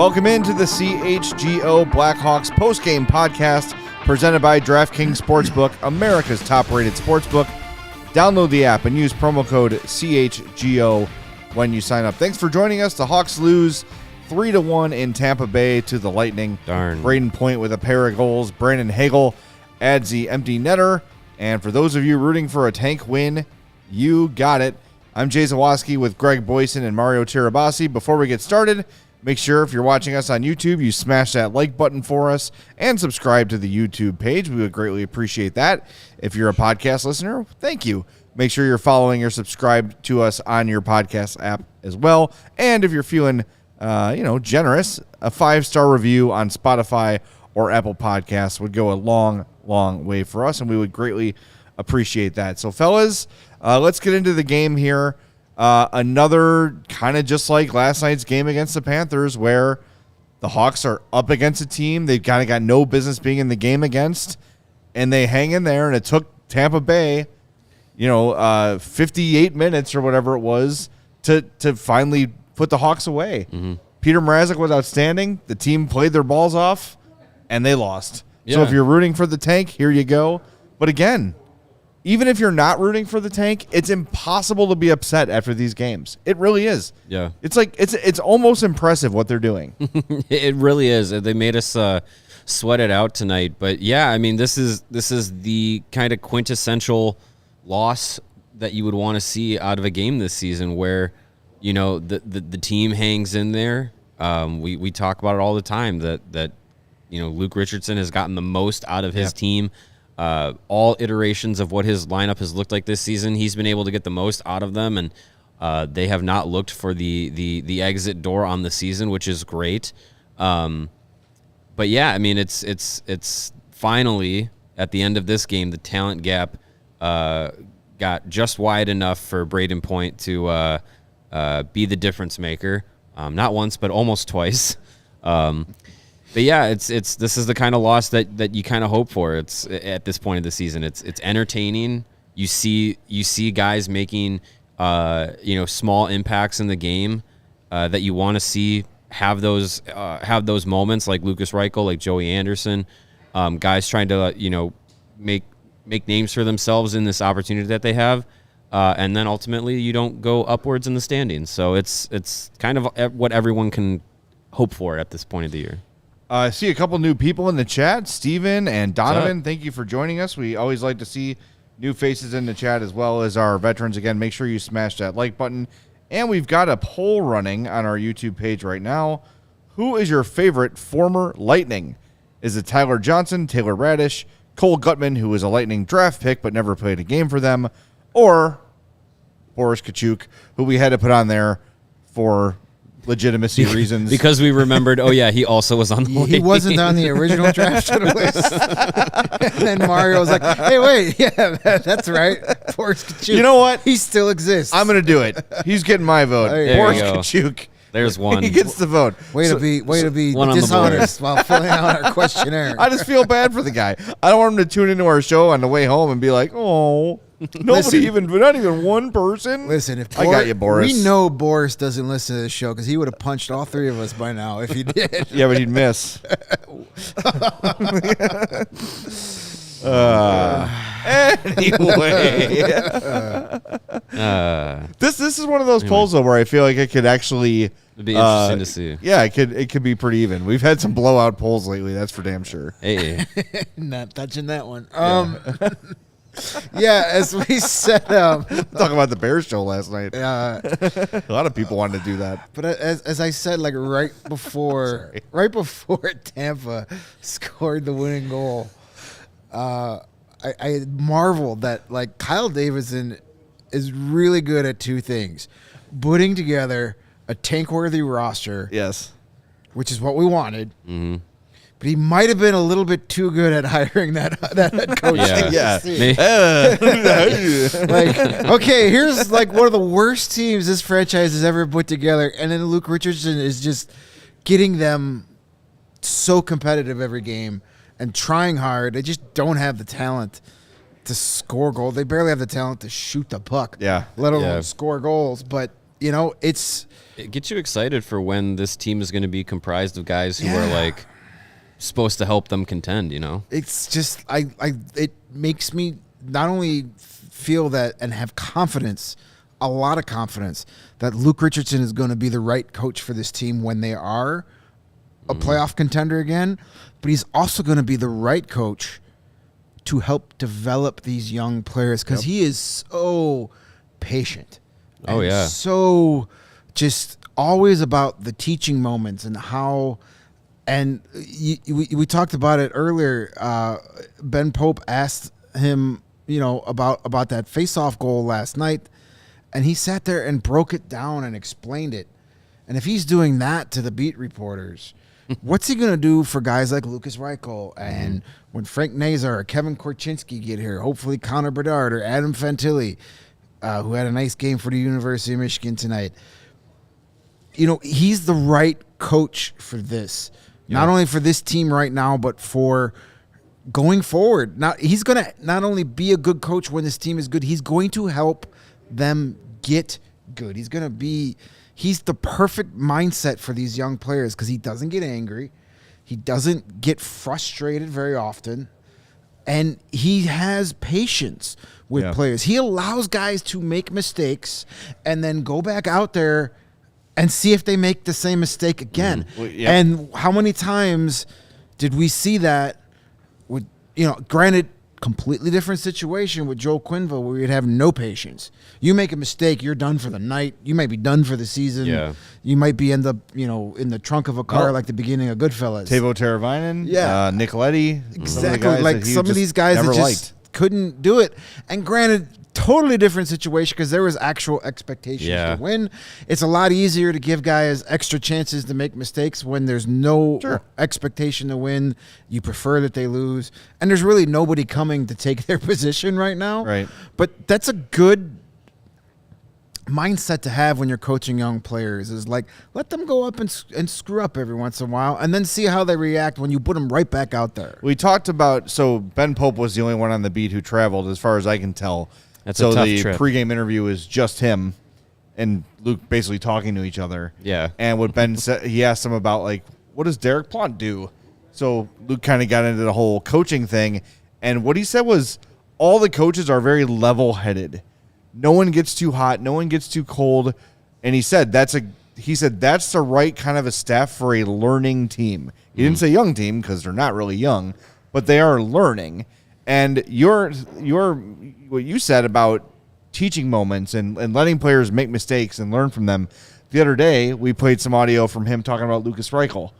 Welcome into the CHGO Blackhawks postgame podcast presented by DraftKings Sportsbook, America's top-rated sportsbook. Download the app and use promo code CHGO when you sign up. Thanks for joining us. The Hawks lose 3-1 in Tampa Bay to the Lightning. Darn. Braden Point with a pair of goals. Brandon Hagel adds the empty netter. And for those of you rooting for a tank win, you got it. I'm Jay Zawaski with Greg Boysen and Mario Tirabassi. Before we get started, make sure if you're watching us on YouTube, you smash that like button for us and subscribe to the YouTube page. We would greatly appreciate that. If you're a podcast listener, thank you. Make sure you're following or subscribed to us on your podcast app as well. And if you're feeling, generous, a 5-star review on Spotify or Apple Podcasts would go a long way for us, and we would greatly appreciate that. So, fellas, let's get into the game here. Another kind of just like last night's game against the Panthers, where the Hawks are up against a team they've kind of got no business being in the game against, and they hang in there, and it took Tampa Bay 58 minutes or whatever it was to finally put the Hawks away. Mm-hmm. Peter Mrazek was outstanding. The team played their balls off, and they lost. Yeah. So if you're rooting for the tank, here you go. But again, even if you're not rooting for the tank, it's impossible to be upset after these games. It really is. Yeah. It's like it's almost impressive what they're doing. It really is. They made us sweat it out tonight. But yeah, I mean, this is the kind of quintessential loss that you would want to see out of a game this season, where the team hangs in there. We talk about it all the time that Luke Richardson has gotten the most out of his team. All iterations of what his lineup has looked like this season, he's been able to get the most out of them, and they have not looked for the exit door on the season, which is great. But yeah, I mean, it's finally at the end of this game, the talent gap got just wide enough for Braden Point to be the difference maker. Not once, but almost twice. But yeah, this is the kind of loss that you kind of hope for. It's at this point of the season. It's entertaining. You see guys making small impacts in the game that you want to see have those moments, like Lucas Reichel, like Joey Anderson, guys trying to make names for themselves in this opportunity that they have, and then ultimately you don't go upwards in the standings. So it's kind of what everyone can hope for at this point of the year. I see a couple new people in the chat, Steven and Donovan. Thank you for joining us. We always like to see new faces in the chat as well as our veterans. Again, make sure you smash that like button. And we've got a poll running on our YouTube page right now. Who is your favorite former Lightning? Is it Tyler Johnson, Taylor Raddysh, Cole Gutman, who was a Lightning draft pick but never played a game for them, or Boris Kachuk, who we had to put on there for legitimacy reasons, because we remembered, oh yeah, he also was on the list. He wasn't on the original draft list. And then Mario was like, hey, wait, yeah, that's right. Boris Kachuk. You know what? He still exists. I'm going to do it. He's getting my vote. Boris Kachuk. There's one. He gets the vote. Way to be dishonest while filling out our questionnaire. I just feel bad for the guy. I don't want him to tune into our show on the way home and be like, oh, not even one person. Listen, if I got you, Boris. We know Boris doesn't listen to the show because he would have punched all three of us by now if he did. Yeah, but he'd miss. Anyway, this is one of those polls though where I feel like it could actually it'd be interesting to see. Yeah, it could be pretty even. We've had some blowout polls lately, that's for damn sure. Hey, not touching that one. Yeah, as we said, talking about the Bears show last night. A lot of people wanted to do that. But as I said, like right before Tampa scored the winning goal, I marveled that like Kyle Davidson is really good at two things: putting together a tank-worthy roster. Yes, which is what we wanted. Mm-hmm. But he might have been a little bit too good at hiring that head coach. Like, okay, here's like one of the worst teams this franchise has ever put together, and then Luke Richardson is just getting them so competitive every game and trying hard. They just don't have the talent to score goals. They barely have the talent to shoot the puck. Yeah. Let alone score goals. But It's It gets you excited for when this team is going to be comprised of guys who are like supposed to help them contend. It's just it makes me not only feel that and have confidence, a lot of confidence that Luke Richardson is going to be the right coach for this team when they are a playoff contender again, but he's also going to be the right coach to help develop these young players because he is so patient. Oh, yeah. So just always about the teaching moments and how, and we talked about it earlier. Ben Pope asked him, about that face-off goal last night, and he sat there and broke it down and explained it. And if he's doing that to the beat reporters, what's he going to do for guys like Lucas Reichel and when Frank Nazar or Kevin Korchinski get here, hopefully Connor Bedard or Adam Fantilli, who had a nice game for the University of Michigan tonight. He's the right coach for this, not only for this team right now, but for going forward. Now, he's going to not only be a good coach when this team is good, he's going to help them get good. He's the perfect mindset for these young players because he doesn't get angry. He doesn't get frustrated very often. And he has patience with players. He allows guys to make mistakes and then go back out there and see if they make the same mistake again. And how many times did we see that with, granted, completely different situation with Joel Quenneville where you'd have no patience. You make a mistake, you're done for the night. You might be done for the season. Yeah. You might be in the trunk of a car like the beginning of Goodfellas. Teuvo Teravainen, Nicoletti. Exactly. Like some of these guys that just couldn't do it. And granted, totally different situation because there was actual expectations to win. It's a lot easier to give guys extra chances to make mistakes when there's no expectation to win. You prefer that they lose. And there's really nobody coming to take their position right now. Right. But that's a good mindset to have when you're coaching young players is like, let them go up and screw up every once in a while and then see how they react when you put them right back out there. We talked about, so Ben Pope was the only one on the beat who traveled as far as I can tell. That's a tough trip. Pregame interview is just him and Luke basically talking to each other. Yeah. And what Ben said, he asked him about, like, what does Derek Plant do? So Luke kind of got into the whole coaching thing. And what he said was all the coaches are very level-headed. No one gets too hot. No one gets too cold. And he said that's the right kind of a staff for a learning team. He didn't say young team because they're not really young, but they are learning. And your what you said about teaching moments and letting players make mistakes and learn from them. The other day, we played some audio from him talking about Lucas Reichel,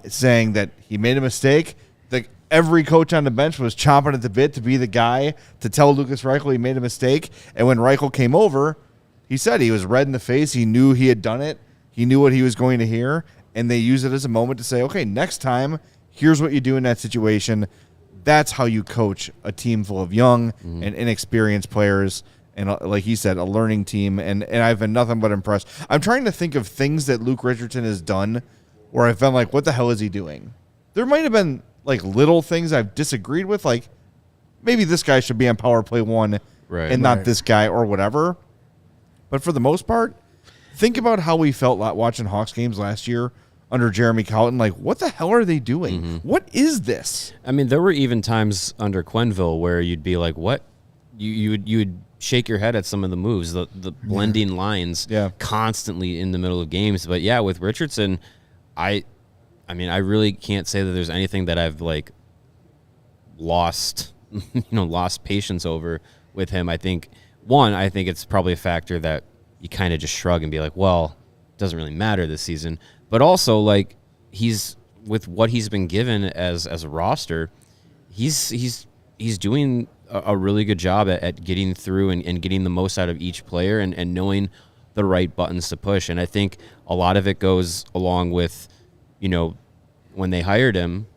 saying that he made a mistake. Every coach on the bench was chomping at the bit to be the guy to tell Lucas Reichel he made a mistake. And when Reichel came over, he said he was red in the face. He knew he had done it. He knew what he was going to hear. And they used it as a moment to say, okay, next time, here's what you do in that situation. That's how you coach a team full of young and inexperienced players. And like he said, a learning team. And I've been nothing but impressed. I'm trying to think of things that Luke Richardson has done where I've been like, what the hell is he doing? There might have been like little things I've disagreed with, like maybe this guy should be on power play one not this guy or whatever. But for the most part, think about how we felt watching Hawks games last year under Jeremy Colliton. Like, what the hell are they doing? What is this? I mean, there were even times under Quenneville where you'd be like, what? You would shake your head at some of the moves, the blending lines constantly in the middle of games. But yeah, with Richardson, I mean, I really can't say that there's anything that I've like lost patience over with him. I think it's probably a factor that you kind of just shrug and be like, well, it doesn't really matter this season. But also, like, he's with what he's been given as a roster, he's doing a really good job at getting through and getting the most out of each player and knowing the right buttons to push. And I think a lot of it goes along with, when they hired him,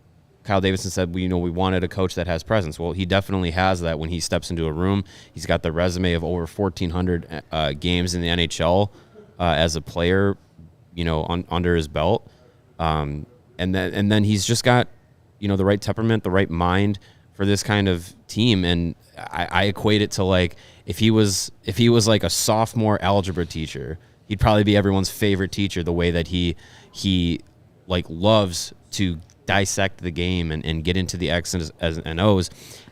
Kyle Davidson said, we wanted a coach that has presence. Well, he definitely has that when he steps into a room. He's got the resume of over 1,400 games in the NHL as a player, under his belt. And then he's just got, the right temperament, the right mind for this kind of team. And I equate it to like if he was like a sophomore algebra teacher, he'd probably be everyone's favorite teacher. The way that he like loves to dissect the game and get into the X's and O's,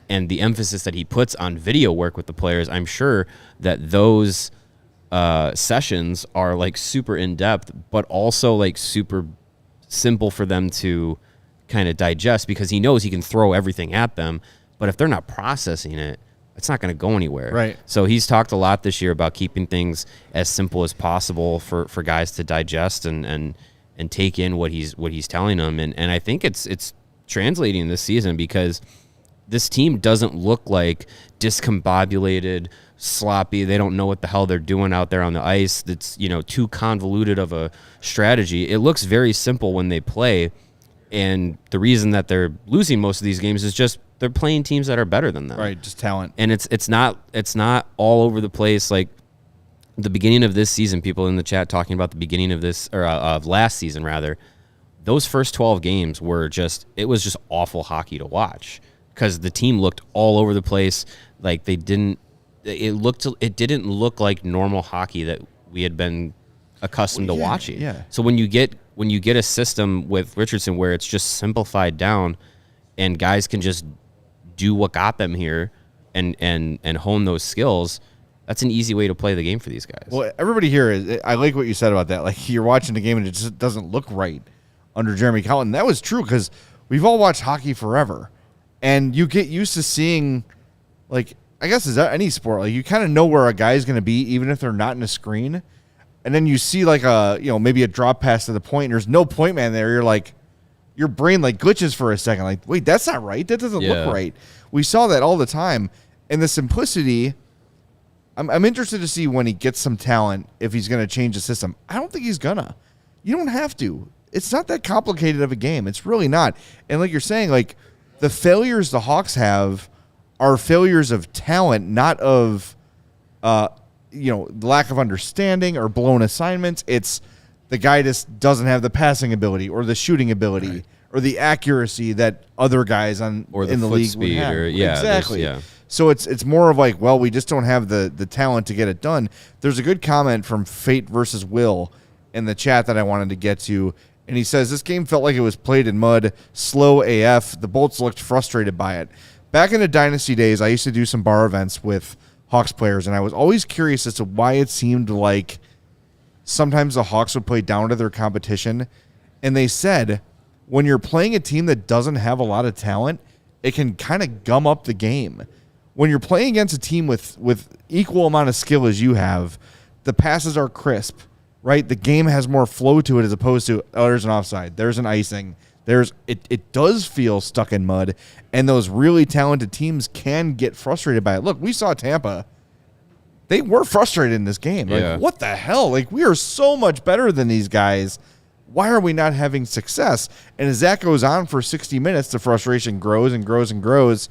and the emphasis that he puts on video work with the players. I'm sure that those sessions are like super in depth, but also like super simple for them to kind of digest, because he knows he can throw everything at them, but if they're not processing it, it's not going to go anywhere. Right. So he's talked a lot this year about keeping things as simple as possible for guys to digest and take in what he's telling them. And I think it's translating this season, because this team doesn't look like discombobulated, sloppy. They don't know what the hell they're doing out there on the ice. That's, too convoluted of a strategy. It looks very simple when they play. And the reason that they're losing most of these games is just they're playing teams that are better than them. Right, just talent. And it's not all over the place. Like the beginning of this season, people in the chat talking about the beginning of this, or of last season rather, those first 12 games were it was just awful hockey to watch, because the team looked all over the place. Like it didn't look like normal hockey that we had been accustomed to watching. Yeah. So when you get a system with Richardson where it's just simplified down and guys can just do what got them here and hone those skills, that's an easy way to play the game for these guys. Well, everybody here I like what you said about that. Like, you're watching the game and it just doesn't look right under Jeremy Colliton. That was true, because we've all watched hockey forever, and you get used to seeing, like, I guess is that any sport, like, you kind of know where a guy's going to be even if they're not in a screen. And then you see like maybe a drop pass to the point, and there's no point man there. You're like, your brain like glitches for a second. Like, wait, that's not right. That doesn't look right. We saw that all the time. And the simplicity, I'm interested to see when he gets some talent, if he's going to change the system. I don't think he's gonna. You don't have to. It's not that complicated of a game. It's really not. And like you're saying, like, the failures the Hawks have are failures of talent, not of the lack of understanding or blown assignments. It's the guy just doesn't have the passing ability or the shooting ability or the accuracy that other guys in the league would have. Exactly. So it's more of like, well, we just don't have the talent to get it done. There's a good comment from Fate versus Will in the chat that I wanted to get to, and he says, this game felt like it was played in mud, slow AF. The Bolts looked frustrated by it. Back in the Dynasty days, I used to do some bar events with Hawks players, and I was always curious as to why it seemed like sometimes the Hawks would play down to their competition. And they said, when you're playing a team that doesn't have a lot of talent, it can kind of gum up the game. When you're playing against a team with equal amount of skill as you have, the passes are crisp, right? The game has more flow to it, as opposed to, oh, there's an offside, there's an icing. It does feel stuck in mud, and those really talented teams can get frustrated by it. Look, we saw Tampa. They were frustrated in this game. Like, what the hell? Like, we are so much better than these guys. Why are we not having success? And as that goes on for 60 minutes, the frustration grows and grows and grows.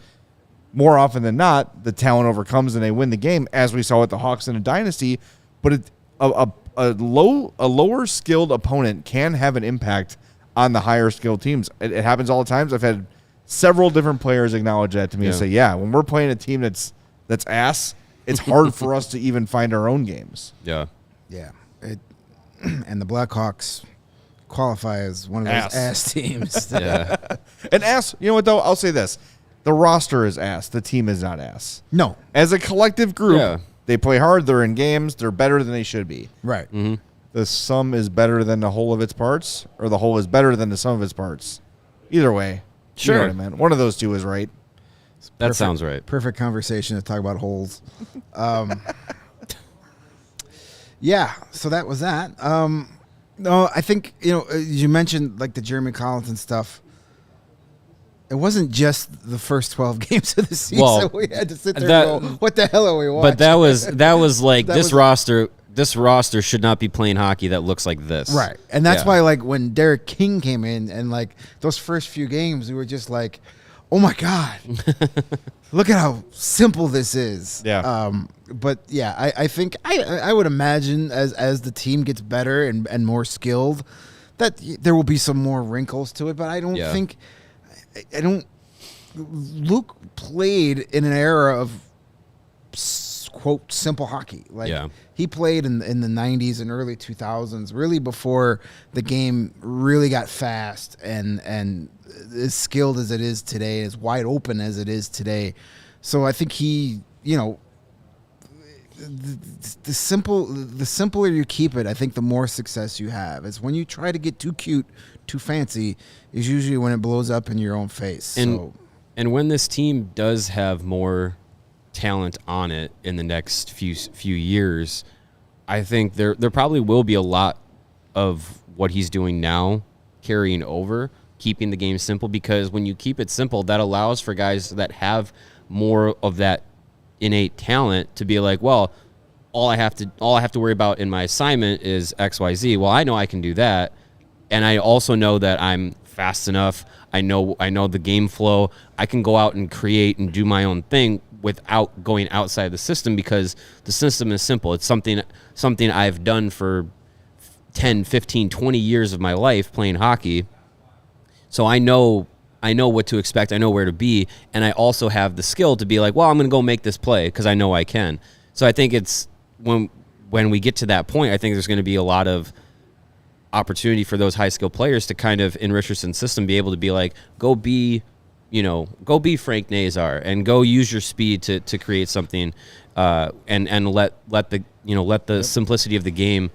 More often than not, the talent overcomes and they win the game, as we saw with the Hawks in a dynasty. But a lower skilled opponent can have an impact on the higher skilled teams. It happens all the time. I've had several different players acknowledge that to me and say, when we're playing a team that's ass, it's hard for us to even find our own games. Yeah. Yeah. And the Blackhawks qualify as one of those ass teams. Yeah. And ass, you know what, though? I'll say this. The roster is ass. The team is not ass. No. As a collective group, they play hard. They're in games. They're better than they should be. Right. Mm-hmm. The sum is better than the whole of its parts, or the whole is better than the sum of its parts. Either way. Sure. You know what I meant. One of those two is right. That sounds right. Perfect conversation to talk about holes. Yeah, so that was that. No, I think, you mentioned like the Jeremy Colliton stuff. It wasn't just the first 12 games of the season. Well, we had to sit there and go, what the hell are we watching? But that was like this roster should not be playing hockey that looks like this. Right. And that's why, like, when Derek King came in and, like, those first few games, we were just like, oh, my God. Look at how simple this is. Yeah. But, yeah, I think I would imagine as the team gets better and more skilled that there will be some more wrinkles to it. But I don't think – Luke played in an era of quote simple hockey. He played in the 90s and early 2000s, really before the game really got fast and as skilled as it is today, as wide open as it is today. So I think he, the simpler you keep it, I think the more success you have. It's when you try to get too cute, too fancy, is usually when it blows up in your own face. And when this team does have more talent on it in the next few years, I think there probably will be a lot of what he's doing now carrying over, keeping the game simple, because when you keep it simple, that allows for guys that have more of that innate talent to be like, well, all I have to worry about in my assignment is XYZ. Well, I know I can do that, and I also know that I'm fast enough. I know the game flow. I can go out and create and do my own thing without going outside the system, because the system is simple. It's something I've done for 10, 15, 20 years of my life playing hockey. So I know what to expect. I know where to be, and I also have the skill to be like, well, I'm going to go make this play because I know I can. So I think it's when we get to that point, I think there's going to be a lot of opportunity for those high skill players to kind of, in Richardson's system, be able to be like, go be Frank Nazar and go use your speed to create something, and let the simplicity of the game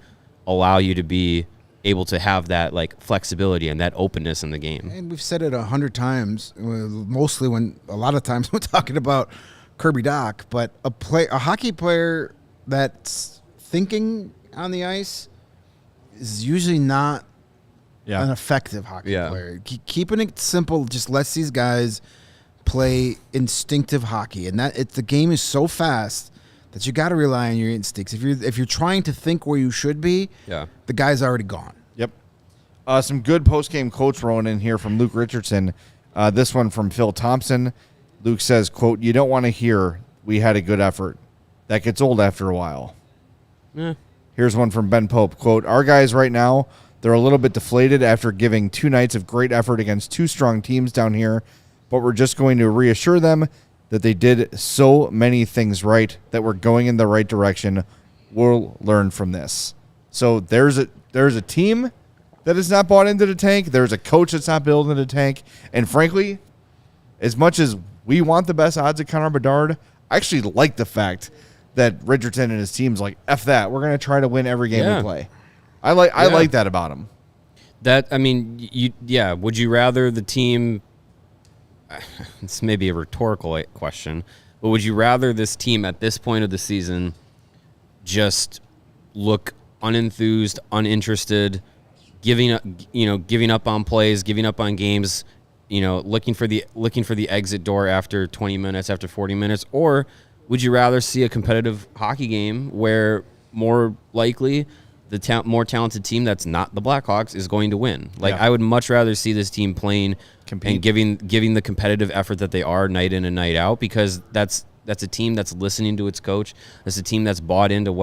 allow you to be able to have that like flexibility and that openness in the game. And we've said it 100 times, mostly a lot of times we're talking about Kirby Dach, but a hockey player that's thinking on the ice is usually not an effective hockey player. Keeping it simple just lets these guys play instinctive hockey, and the game is so fast that you got to rely on your instincts. If you're trying to think where you should be, the guy's already gone. Yep. Some good post-game quotes rolling in here from Luke Richardson. This one from Phil Thompson. Luke says, quote, "You don't want to hear we had a good effort. That gets old after a while." Yeah. Here's one from Ben Pope. Quote, "Our guys right now, they're a little bit deflated after giving 2 nights of great effort against 2 strong teams down here, but we're just going to reassure them that they did so many things right, that we're going in the right direction. We'll learn from this." So there's a team that is not bought into the tank. There's a coach that's not building the tank. And frankly, as much as we want the best odds at Connor Bedard, I actually like the fact that Richardson and his team's like, F that. We're going to try to win every game we play. I like that about him. Would you rather the team, it's maybe a rhetorical question, but would you rather this team at this point of the season just look unenthused, uninterested, giving up on plays, giving up on games, looking for the exit door after 20 minutes, after 40 minutes, or would you rather see a competitive hockey game where more likely the more talented team that's not the Blackhawks is going to win? I would much rather see this team playing and giving the competitive effort that they are night in and night out, because that's a team that's listening to its coach. That's a team that's bought into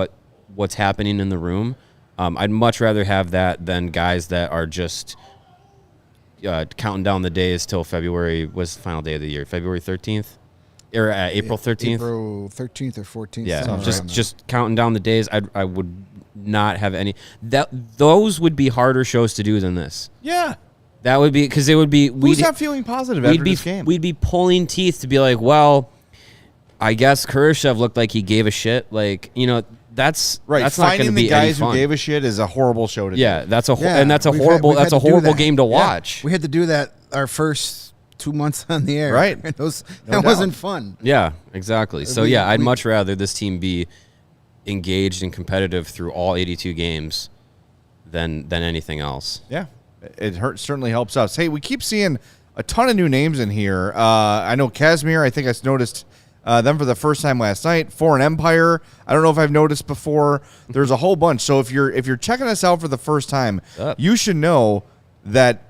what's happening in the room. I'd much rather have that than guys that are just counting down the days till February was the final day of the year, February 13th. Or April 13th? April 13th or 14th. Yeah, just counting down the days. I would not have any. Those would be harder shows to do than this. Yeah. That would be, because it would be. Who's not feeling positive after this game? We'd be pulling teeth to be like, well, I guess Kurashev looked like he gave a shit. That's right. That's Finding not going to be the guys any fun. Who gave a shit is a horrible show to do. Yeah, that's a horrible game to watch. We had to do that our first 2 months on the air. Right. That wasn't fun. Yeah, exactly. So I'd much rather this team be engaged and competitive through all 82 games than anything else. Yeah, it certainly helps us. Hey, we keep seeing a ton of new names in here. I know Casimir. I think I noticed them for the first time last night. Foreign Empire. I don't know if I've noticed before. There's a whole bunch. So if you're checking us out for the first time, you should know that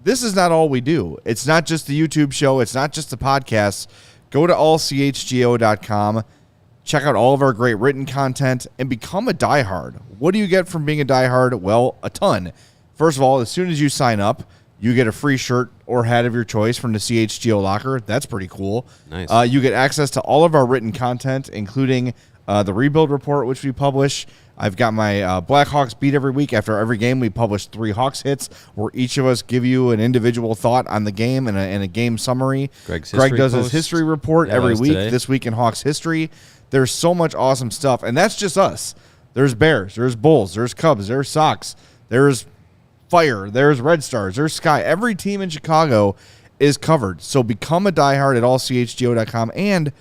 this is not all we do. It's not just the YouTube show. It's not just the podcasts. Go to allchgo.com. Check out all of our great written content and become a diehard. What do you get from being a diehard? Well, a ton. First of all, as soon as you sign up, you get a free shirt or hat of your choice from the CHGO Locker. That's pretty cool. Nice. You get access to all of our written content, including the Rebuild Report, which we publish. I've got my Blackhawks beat every week. After every game, we publish 3 Hawks hits, where each of us give you an individual thought on the game and a game summary. Greg does his history report every week. Today. This week in Hawks history. There's so much awesome stuff, and that's just us. There's Bears, there's Bulls, there's Cubs, there's Sox, there's Fire, there's Red Stars, there's Sky. Every team in Chicago is covered. So become a diehard at allchgo.com, and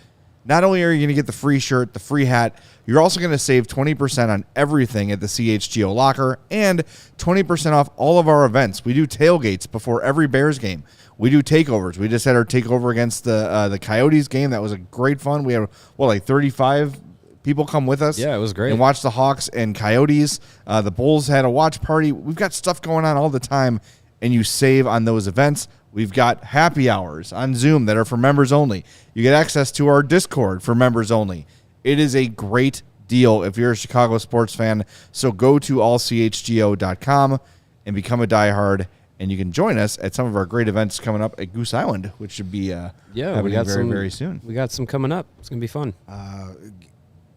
not only are you going to get the free shirt, the free hat, you're also going to save 20% on everything at the CHGO Locker and 20% off all of our events. We do tailgates before every Bears game. We do takeovers. We just had our takeover against the Coyotes game. That was a great fun. We had, like 35 people come with us. Yeah, it was great. And watch the Hawks and Coyotes. The Bulls had a watch party. We've got stuff going on all the time, and you save on those events. We've got happy hours on Zoom that are for members only. You get access to our Discord for members only. It is a great deal if you're a Chicago sports fan. So go to allchgo.com and become a diehard, and you can join us at some of our great events coming up at Goose Island, which should be happening very soon. We got some coming up. It's going to be fun.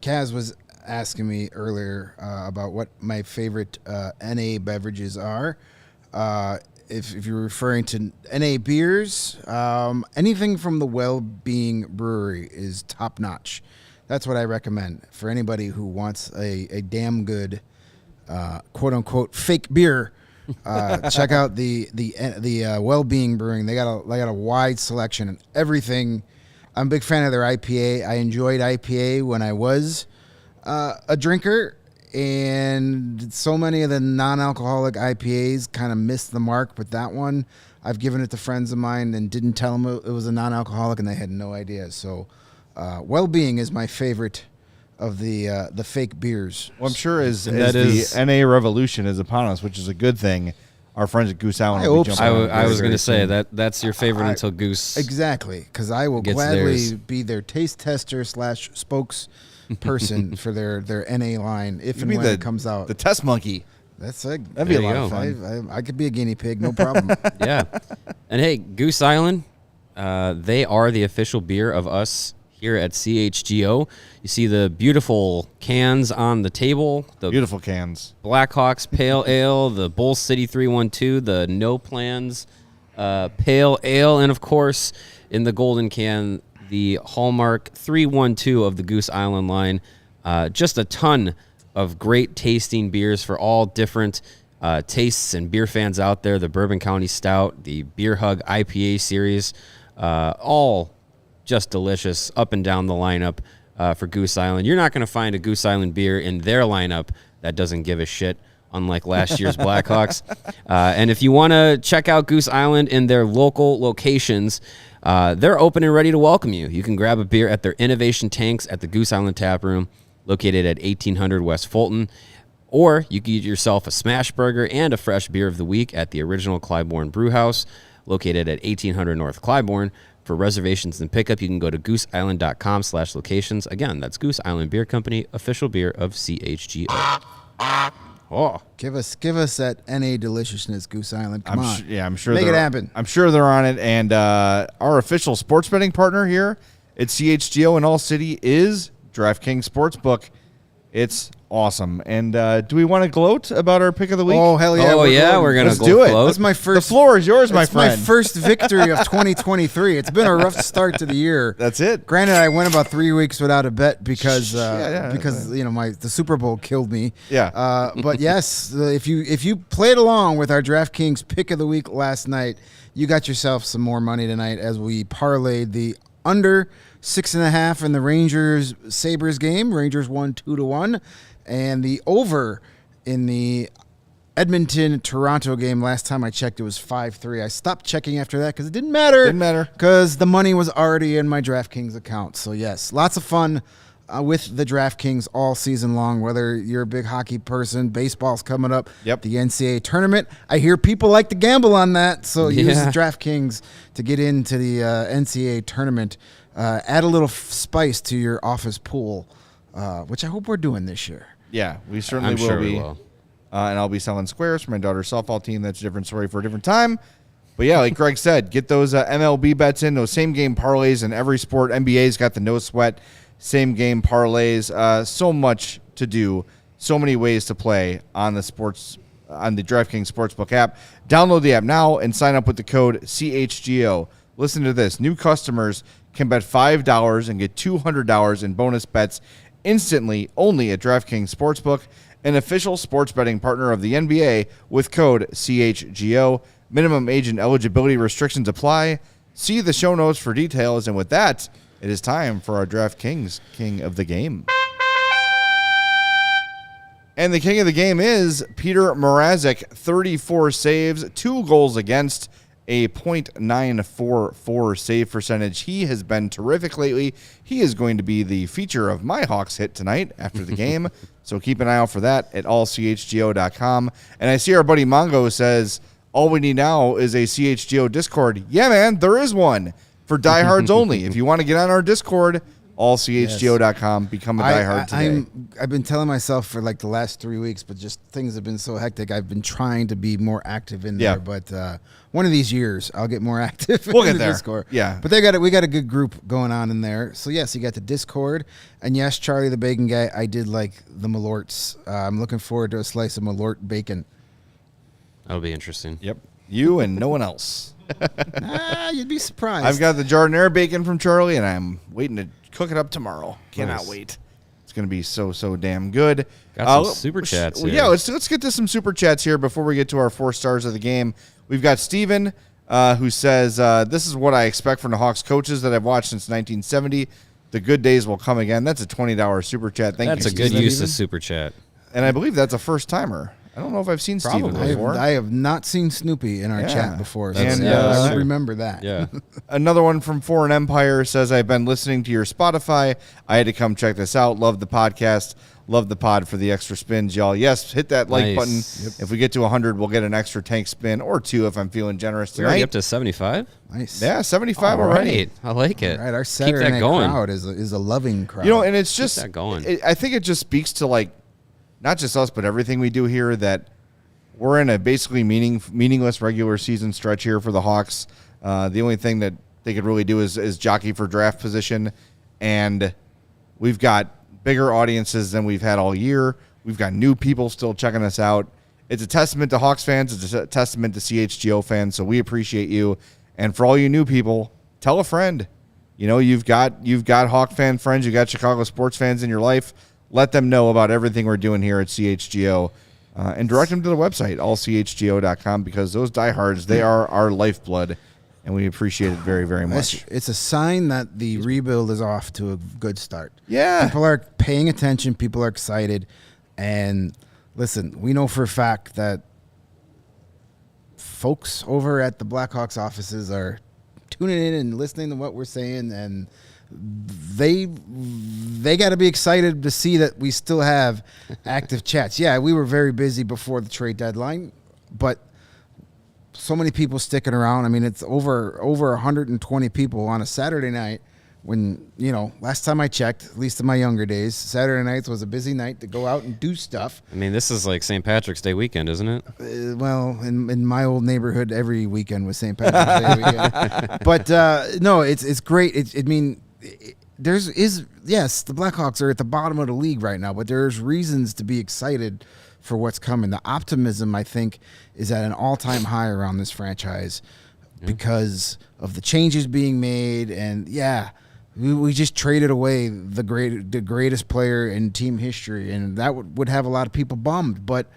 Kaz was asking me earlier about what my favorite NA beverages are. If you're referring to NA beers, anything from the Well-Being Brewery is top notch. That's what I recommend for anybody who wants a damn good, quote unquote, fake beer. Check out the Well-Being Brewing. They got a wide selection and everything. I'm a big fan of their IPA. I enjoyed IPA when I was a drinker, and so many of the non-alcoholic IPAs kind of missed the mark. But that one, I've given it to friends of mine and didn't tell them it was a non-alcoholic, and they had no idea. So, Well-Being is my favorite of the fake beers. Well, I'm sure as the NA revolution is upon us, which is a good thing. Our friends at Goose Island. I was going to say that's your favorite until Goose. Exactly, because I will gladly be their taste tester / spokesperson for their NA line if and when it comes out. The test monkey. That'd be a lot of fun. I could be a guinea pig, no problem. Yeah, and hey, Goose Island, they are the official beer of us here at CHGO. You see the beautiful cans on the table. The beautiful cans. Blackhawks Pale Ale, the Bull City 312, the No Plans Pale Ale, and of course, in the golden can, the Hallmark 312 of the Goose Island line. Just a ton of great tasting beers for all different tastes and beer fans out there. The Bourbon County Stout, the Beer Hug IPA series, all just delicious up and down the lineup for Goose Island. You're not going to find a Goose Island beer in their lineup that doesn't give a shit, unlike last year's Blackhawks. And if you want to check out Goose Island in their local locations, they're open and ready to welcome you. You can grab a beer at their Innovation Tanks at the Goose Island Tap Room, located at 1800 West Fulton. Or you can get yourself a smash burger and a fresh beer of the week at the original Clybourne Brewhouse, located at 1800 North Clybourne. For reservations and pickup, you can go to gooseisland.com/locations. Again, that's Goose Island Beer Company, official beer of CHGO. Oh, give us that NA deliciousness, Goose Island. Come on. I'm sure. Make it happen. I'm sure they're on it. And our official sports betting partner here at CHGO in All City is DraftKings Sportsbook. It's awesome. And do we want to gloat about our pick of the week? Oh, hell yeah. We're going to do it. That's my first. The floor is yours, my friend. It's my first victory of 2023. It's been a rough start to the year. That's it. Granted, I went about 3 weeks without a bet because the Super Bowl killed me. Yeah. But yes, if you played along with our DraftKings pick of the week last night, you got yourself some more money tonight as we parlayed the under 6.5 in the Rangers-Sabres game. Rangers won 2-1. And the over in the Edmonton-Toronto game, last time I checked, it was 5-3. I stopped checking after that because it didn't matter. Because the money was already in my DraftKings account. So, yes, lots of fun with the DraftKings all season long, whether you're a big hockey person, baseball's coming up, Yep. the NCAA tournament. I hear people like to gamble on that, so use the DraftKings to get into the NCAA tournament. Add a little spice to your office pool, which I hope we're doing this year. Yeah, we certainly I'm will sure be. we will. And I'll be selling squares for my daughter's softball team. That's a different story for a different time. But yeah, like Greg said, get those MLB bets in, those same game parlays in every sport. NBA's got the no sweat same game parlays. So much to do, so many ways to play on the DraftKings Sportsbook app. Download the app now and sign up with the code CHGO. Listen to this. New customers can bet $5 and get $200 in bonus bets instantly only at DraftKings Sportsbook, an official sports betting partner of the NBA with code CHGO. Minimum age and eligibility restrictions apply. See the show notes for details. And with that, it is time for our DraftKings King of the Game. And the king of the game is Peter Mrazek, 34 saves, 2 goals against, a .944 save percentage. He has been terrific lately. He is going to be the feature of my Hawks hit tonight after the game. So keep an eye out for that at allchgo.com. And I see our buddy Mongo says, all we need now is a CHGO Discord. Yeah, man, there is one for diehards only. If you want to get on our Discord, allchgo.com. Become a diehard today. I've been telling myself for like the last 3 weeks, but just things have been so hectic. I've been trying to be more active in there, but one of these years I'll get more active we'll in get the there. Discord. Yeah. But we got a good group going on in there. So yes, you got the Discord, and yes, Charlie the Bacon Guy, I did like the Malorts. I'm looking forward to a slice of Malort bacon. That'll be interesting. Yep. You and no one else. You'd be surprised. I've got the Jardiniere bacon from Charlie, and I'm waiting to cook it up tomorrow. Cannot wait. It's going to be so damn good. Got some super chats here. Yeah, let's get to some super chats here before we get to our 4 stars of the game. We've got Steven, who says, this is what I expect from the Hawks coaches that I've watched since 1970. The good days will come again. That's a $20 super chat. Thank you, That's a good use of super chat. And I believe that's a first-timer. I don't know if I've seen Steven before. I have not seen Snoopy in our chat before, so And, I remember that. Yeah. Another one from Foreign Empire says, I've been listening to your Spotify. I had to come check this out. Love the podcast. Love the pod for the extra spins, y'all. Yes, hit that like button. Yep. If we get to 100, we'll get an extra tank spin or 2 if I'm feeling generous tonight. We're already up to 75? Nice. Yeah, 75 already. Right. I like it. All right, our Saturday night crowd is a loving crowd. You know, and it's just, Keep that going. I think it just speaks to, like, not just us, but everything we do here, that we're in a basically meaningless regular season stretch here for the Hawks. The only thing that they could really do is jockey for draft position, and we've got bigger audiences than we've had all year. We've got new people still checking us out. It's a testament to Hawks fans. It's a testament to CHGO fans, so we appreciate you. And for all you new people, tell a friend. You know, you've got Hawk fan friends. You got Chicago sports fans in your life. Let them know about everything we're doing here at CHGO. And direct them to the website, allchgo.com, because those diehards, they are our lifeblood, and we appreciate it very, very much. It's a sign that the rebuild is off to a good start. Yeah. People are paying attention. People are excited. And listen, we know for a fact that folks over at the Blackhawks offices are tuning in and listening to what we're saying, and they got to be excited to see that we still have active chats. Yeah, we were very busy before the trade deadline, but so many people sticking around. I mean, it's over 120 people on a Saturday night when, you know, last time I checked, at least in my younger days, Saturday nights was a busy night to go out and do stuff. I mean, this is like St. Patrick's Day weekend, isn't it? Well, in my old neighborhood, every weekend was St. Patrick's Day weekend. But no, it's great. Yes, the Blackhawks are at the bottom of the league right now, but there's reasons to be excited for what's coming. The optimism, I think, is at an all-time high around this franchise because of the changes being made. And we just traded away the greatest player in team history, and that would have a lot of people bummed. But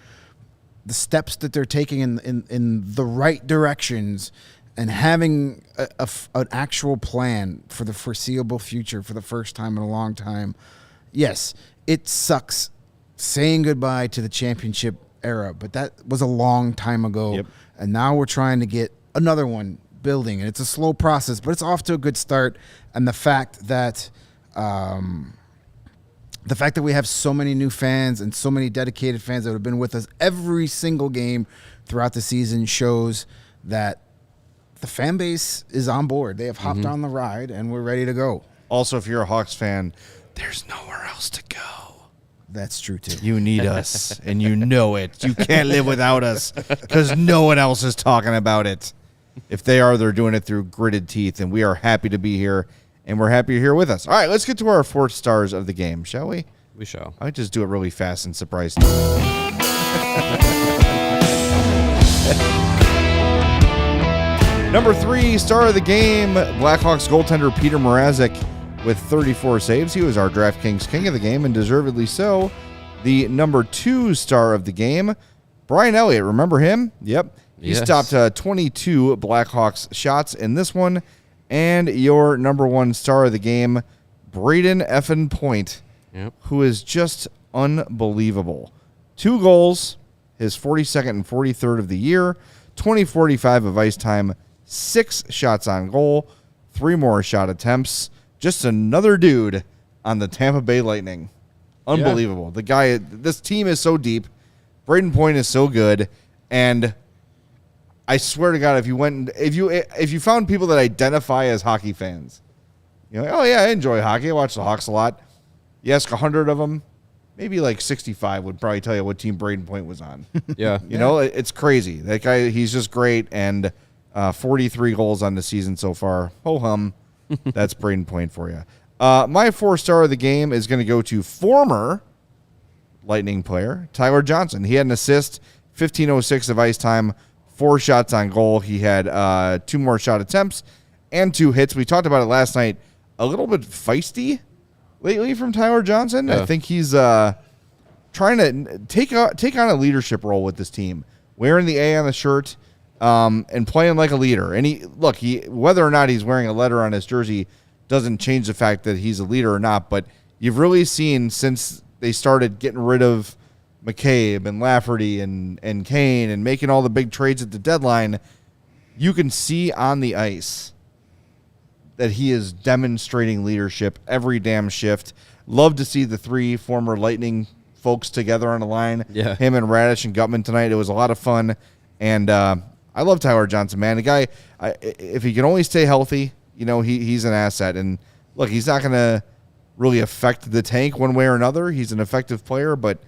the steps that they're taking in the right directions, and having an actual plan for the foreseeable future for the first time in a long time. Yes, it sucks saying goodbye to the championship era, but that was a long time ago. Yep. And now we're trying to get another one building, and it's a slow process, but it's off to a good start. And the fact that we have so many new fans and so many dedicated fans that have been with us every single game throughout the season shows that the fan base is on board. They have hopped on the ride, and we're ready to go. Also, if you're a Hawks fan, there's nowhere else to go. That's true, too. You need us, and you know it. You can't live without us because no one else is talking about it. if they are, they're doing it through gritted teeth, and we are happy to be here, and we're happy you're here with us. All right, let's get to our 4 stars of the game, shall we? We shall. I might just do it really fast and surprise you. Number 3, star of the game, Blackhawks goaltender Peter Mrazek with 34 saves. He was our DraftKings king of the game, and deservedly so. The number 2 star of the game, Brian Elliott. Remember him? Yep. He stopped 22 Blackhawks shots in this one. And your number 1 star of the game, Braden effin Point, who is just unbelievable. 2 goals, his 42nd and 43rd of the year, 20-45 of ice time, 6 shots on goal, 3 more shot attempts. Just another dude on the Tampa Bay Lightning. Unbelievable. Yeah. The guy, this team is so deep. Braden Point is so good. And I swear to God, if you found people that identify as hockey fans, you're like, oh yeah, I enjoy hockey. I watch the Hawks a lot. You ask 100 of them, maybe like 65 would probably tell you what team Braden Point was on. Yeah. You know, it's crazy. That guy, he's just great. And 43 goals on the season so far. Ho-hum. That's Braden Point for you. My 4 star of the game is going to go to former Lightning player Tyler Johnson. He had an assist, 15:06 of ice time, 4 shots on goal. He had 2 more shot attempts and 2 hits. We talked about it last night. A little bit feisty lately from Tyler Johnson. Yeah. I think he's trying to take on a leadership role with this team, wearing the A on the shirt and playing like a leader. And he whether or not he's wearing a letter on his jersey doesn't change the fact that he's a leader or not. But you've really seen since they started getting rid of McCabe and Lafferty and Kane and making all the big trades at the deadline, you can see on the ice that he is demonstrating leadership every damn shift. Love to see the 3 former Lightning folks together on the line. Yeah. Him and Raddysh and Gutman tonight. It was a lot of fun. And I love Tyler Johnson, man. The guy, if he can only stay healthy, you know, he's an asset. And look, he's not going to really affect the tank one way or another. He's an effective player, but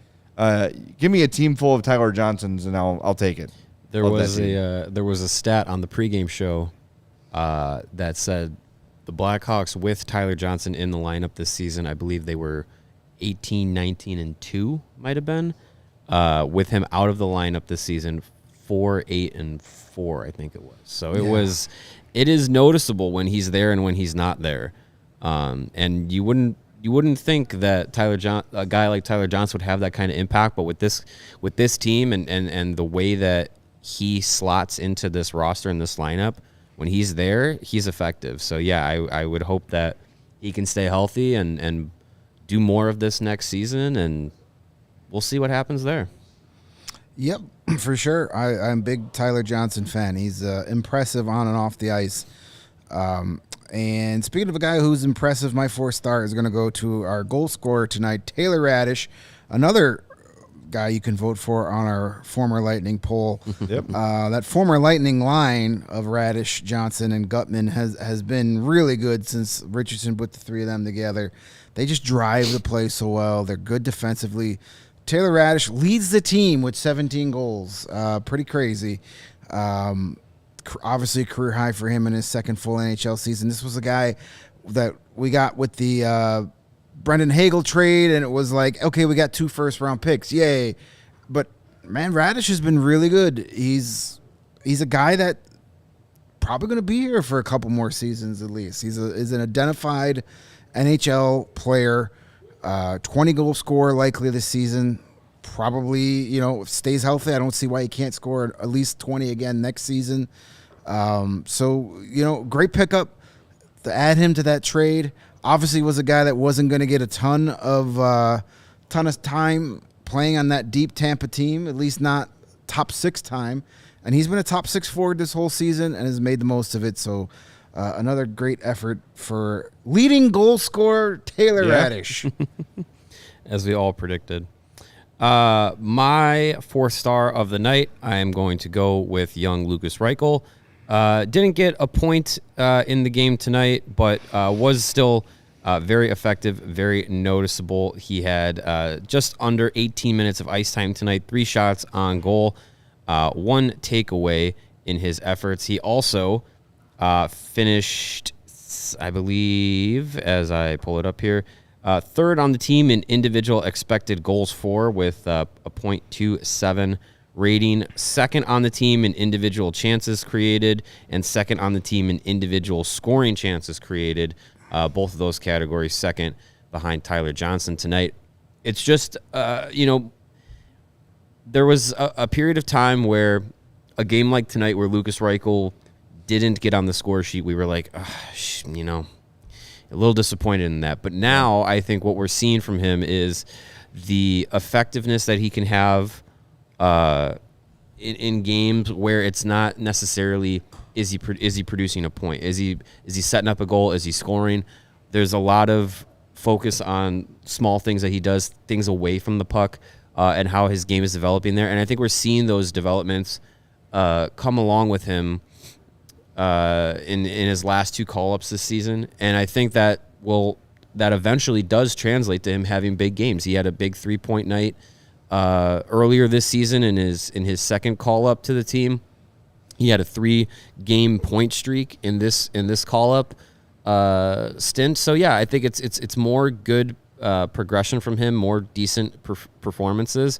give me a team full of Tyler Johnsons, and I'll take it. There was a stat on the pregame show that said the Blackhawks with Tyler Johnson in the lineup this season, I believe they were 18, 19, and 2 might have been. With him out of the lineup this season, 4, 8, and 4, I think it was. So it is noticeable when he's there and when he's not there. And you wouldn't think that a guy like Tyler Johnson would have that kind of impact, but with this team and the way that he slots into this roster and this lineup, when he's there, he's effective. So yeah, I would hope that he can stay healthy and do more of this next season, and we'll see what happens there. Yep, for sure. I'm a big Tyler Johnson fan. He's impressive on and off the ice. And speaking of a guy who's impressive, my 4 star is going to go to our goal scorer tonight, Taylor Raddysh, another guy you can vote for on our former Lightning poll. Yep. That former Lightning line of Raddysh, Johnson, and Gutman has been really good since Richardson put the 3 of them together. They just drive the play so well. They're good defensively. Taylor Raddysh leads the team with 17 goals. Pretty crazy. Obviously a career high for him in his second full NHL season. This was a guy that we got with the Brendan Hagel trade, and it was like, okay, we got 2 first-round picks. Yay. But, man, Raddysh has been really good. He's a guy that probably going to be here for a couple more seasons at least. He's an identified NHL player, 20-goal scorer likely this season. Probably, stays healthy. I don't see why he can't score at least 20 again next season. Great pickup to add him to that trade. Obviously was a guy that wasn't going to get a ton of time playing on that deep Tampa team, at least not top 6 time. And he's been a top 6 forward this whole season and has made the most of it. So another great effort for leading goal scorer Taylor Raddysh. As we all predicted. My 4th star of the night, I am going to go with young Lucas Reichel. Didn't get a point in the game tonight, but was still very effective, very noticeable. He had just under 18 minutes of ice time tonight, 3 shots on goal, 1 takeaway, in his efforts. He also finished, I believe, as I pull it up here, third on the team in individual expected goals for with a .27 rating, second on the team in individual chances created, and second on the team in individual scoring chances created. Both of those categories second behind Tyler Johnson tonight. It's just, there was a period of time where a game like tonight where Lucas Reichel didn't get on the score sheet, we were like, a little disappointed in that. But now I think what we're seeing from him is the effectiveness that he can have in games where it's not necessarily is he producing a point, is he setting up a goal, is he scoring. There's a lot of focus on small things that he does, things away from the puck, and how his game is developing there. And I think we're seeing those developments come along with him in his last 2 call-ups this season. And I think that eventually does translate to him having big games. He had a big 3-point night earlier this season in his second call-up to the team. He had a 3-game point streak in this call-up stint. So yeah, I think it's more good progression from him, more decent performances,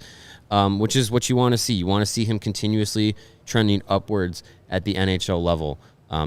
which is what you want to see. You want to see him continuously trending upwards at the NHL level.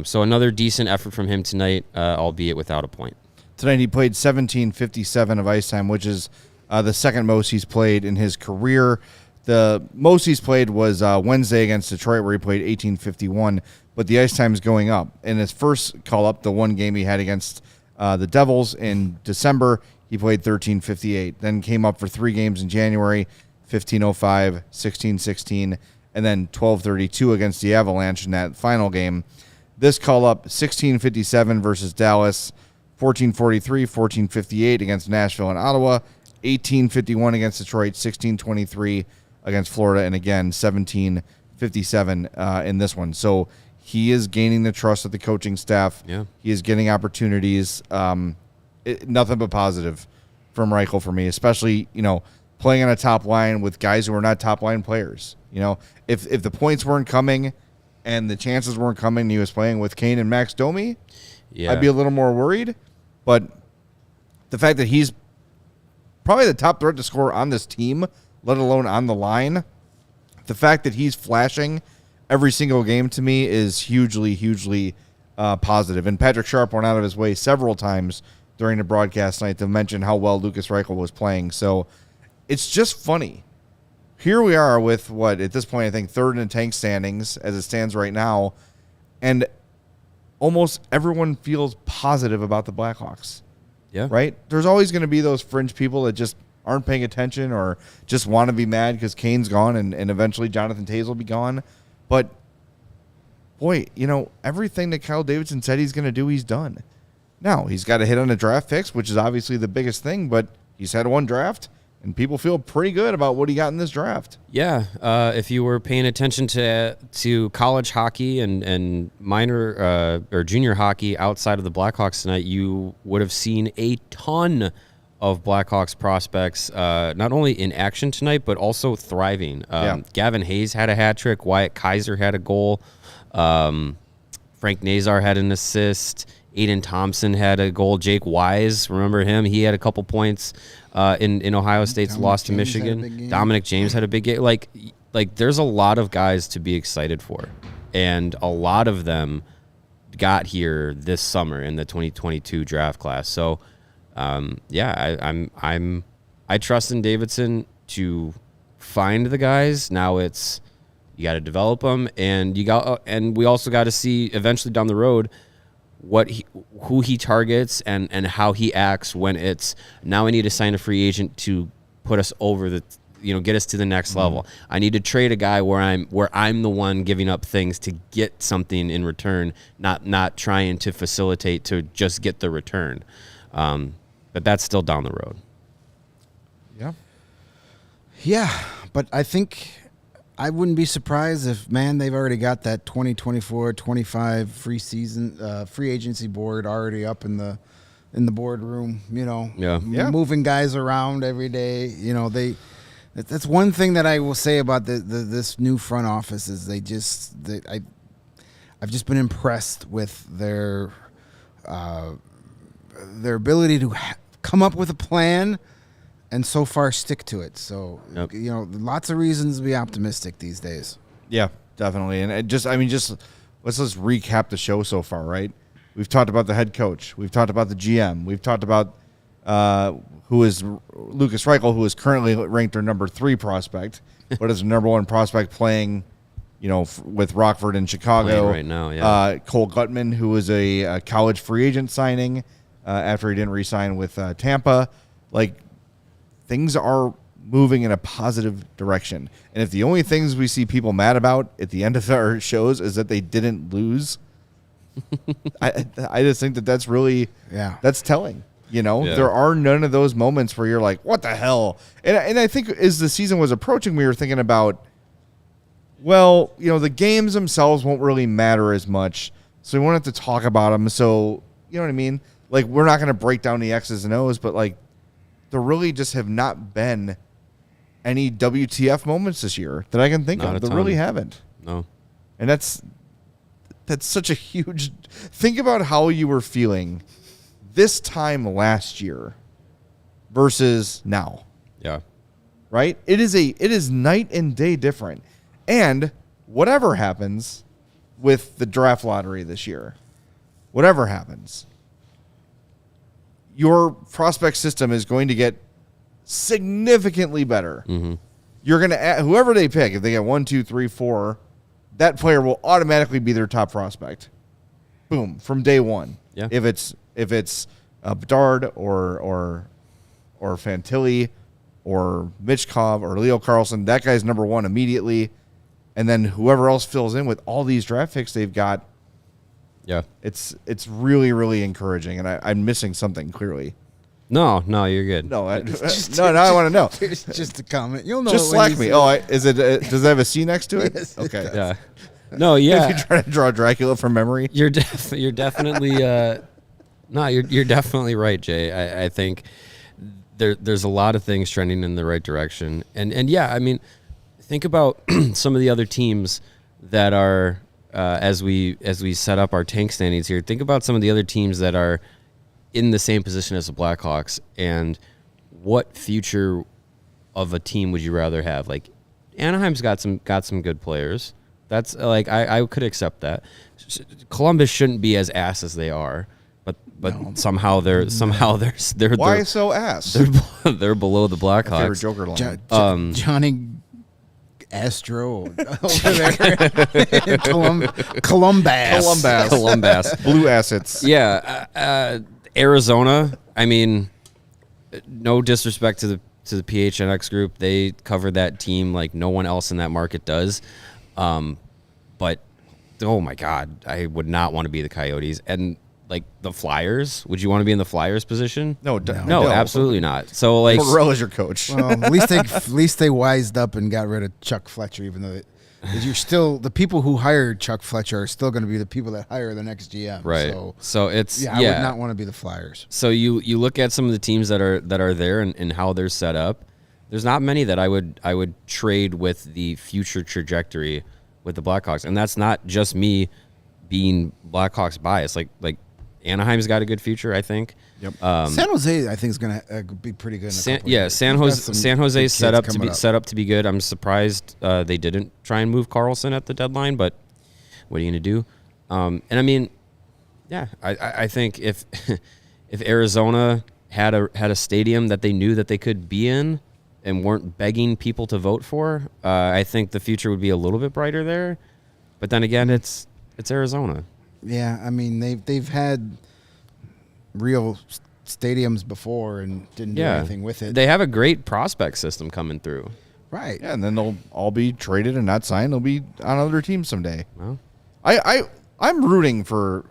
So another decent effort from him tonight, albeit without a point. Tonight he played 17:57 of ice time, which is the second most he's played in his career. The most he's played was Wednesday against Detroit, where he played 18:51, but the ice time is going up. In his first call-up, the one game he had against the Devils in December, he played 13:58, then came up for 3 games in January, 15:05, 16:16, and then 12:32 against the Avalanche in that final game. This call-up, 16:57 versus Dallas, 14:43, 14:58 against Nashville and Ottawa, 18:51 against Detroit, 16:23 against Florida, and again 17:57 in this one. So he is gaining the trust of the coaching staff. Yeah. He is getting opportunities. Nothing but positive from Reichel for me, especially playing on a top line with guys who are not top line players. If the points weren't coming and the chances weren't coming, and he was playing with Kane and Max Domi, I'd be a little more worried. But the fact that he's probably the top threat to score on this team, let alone on the line, the fact that he's flashing every single game to me is hugely, hugely positive. And Patrick Sharp went out of his way several times during the broadcast night to mention how well Lucas Reichel was playing. So it's just funny. Here we are with at this point, I think third in the tank standings as it stands right now. And almost everyone feels positive about the Blackhawks. Yeah. Right? There's always going to be those fringe people that just aren't paying attention or just want to be mad because Kane's gone and eventually Jonathan Toews will be gone. But, boy, everything that Kyle Davidson said he's going to do, he's done. Now, he's got to hit on a draft picks, which is obviously the biggest thing, but he's had one draft, and people feel pretty good about what he got in this draft. Yeah, if you were paying attention to college hockey and minor or junior hockey outside of the Blackhawks tonight, you would have seen a ton of Blackhawks prospects, not only in action tonight, but also thriving. Gavin Hayes had a hat trick. Wyatt Kaiser had a goal. Frank Nazar had an assist. Aiden Thompson had a goal. Jake Wise, remember him? He had a couple points in Ohio State's loss to Michigan. Dominic James had a big game. Like there's a lot of guys to be excited for, and a lot of them got here this summer in the 2022 draft class. So, I trust in Davidson to find the guys. Now it's you got to develop them, and we also got to see eventually down the road who he targets and how he acts when it's now I need to sign a free agent to put us over get us to the next level. I need to trade a guy where I'm the one giving up things to get something in return, not trying to facilitate to just get the return. But that's still down the road. Yeah, but I think I wouldn't be surprised if, they've already got that 2024-25 free agency board already up in the boardroom, moving guys around every day. That's one thing that I will say about this new front office is I've just been impressed with their ability to come up with a plan and so far stick to it. So, lots of reasons to be optimistic these days. Yeah, definitely. And let's just recap the show so far, right? We've talked about the head coach. We've talked about the GM. We've talked about who is Lucas Reichel, who is currently ranked their number 3 prospect, but is the number 1 prospect playing, with Rockford in Chicago Playing right now. Yeah. Cole Gutman, who was a college free agent signing after he didn't re-sign with Tampa. Like, things are moving in a positive direction. And if the only things we see people mad about at the end of our shows is that they didn't lose, I just think that's really, that's telling. There are none of those moments where you're like, what the hell? And I think as the season was approaching, we were thinking about, well, the games themselves won't really matter as much, so we won't have to talk about them. So, you know what I mean? Like, we're not going to break down the X's and O's, but, like, there really just have not been any WTF moments this year that I can think of. There really haven't. No. And that's such a huge... Think about how you were feeling this time last year versus now. Yeah. Right? It is night and day different. And whatever happens with the draft lottery this year, whatever happens, your prospect system is going to get significantly better. Mm-hmm. You're going to whoever they pick, if they get 1, 2, 3, 4, that player will automatically be their top prospect. Boom, from day one. Yeah. If it's Bedard or Fantilli or Michkov or Leo Carlson, that guy's number 1 immediately. And then whoever else fills in with all these draft picks they've got, it's really, really encouraging. And I'm missing something clearly. No, you're good. No, I want to know. It's just a comment. You'll know. Just slack me. Is it? Does it have a C next to it? Yes, okay. Yeah. No, yeah. If you try to draw Dracula from memory, You're definitely you're definitely right, Jay. I think there's a lot of things trending in the right direction, and yeah, I mean, think about some of the other teams that are as we set up our tank standings here. Think about some of the other teams that are in the same position as the Blackhawks, and what future of a team would you rather have? Like, Anaheim's got some good players. That's like I could accept that. Columbus shouldn't be as ass as they are, but somehow they're why so ass? They're below the Blackhawks. Favorite Joker line. Johnny Astro over there. Columbus. Blue assets. Yeah, Arizona. I mean, no disrespect to the PHNX group, they cover that team like no one else in that market does. But oh my God, I would not want to be the Coyotes. And like the Flyers, would you want to be in the Flyers position? No, absolutely not. So like, Morrell is your coach. Well, at least they wised up and got rid of Chuck Fletcher, even though you're still the people who hired Chuck Fletcher are still going to be the people that hire the next GM. Right. So it's I would not want to be the Flyers. So you look at some of the teams that are there and how they're set up. There's not many that I would trade with the future trajectory with the Blackhawks, and that's not just me being Blackhawks biased. Like Anaheim's got a good future, I think. Yep. San Jose, I think, is going to be pretty good. San Jose's set up to be good. I'm surprised they didn't try and move Carlson at the deadline, but what are you going to do? And I mean, yeah, I think if Arizona had a stadium that they knew that they could be in and weren't begging people to vote for, I think the future would be a little bit brighter there. But then again, it's Arizona. Yeah, I mean they've had real stadiums before and didn't do anything with it. They have a great prospect system coming through. Right. Yeah, and then they'll all be traded and not signed. They'll be on other teams someday. Well, I'm rooting for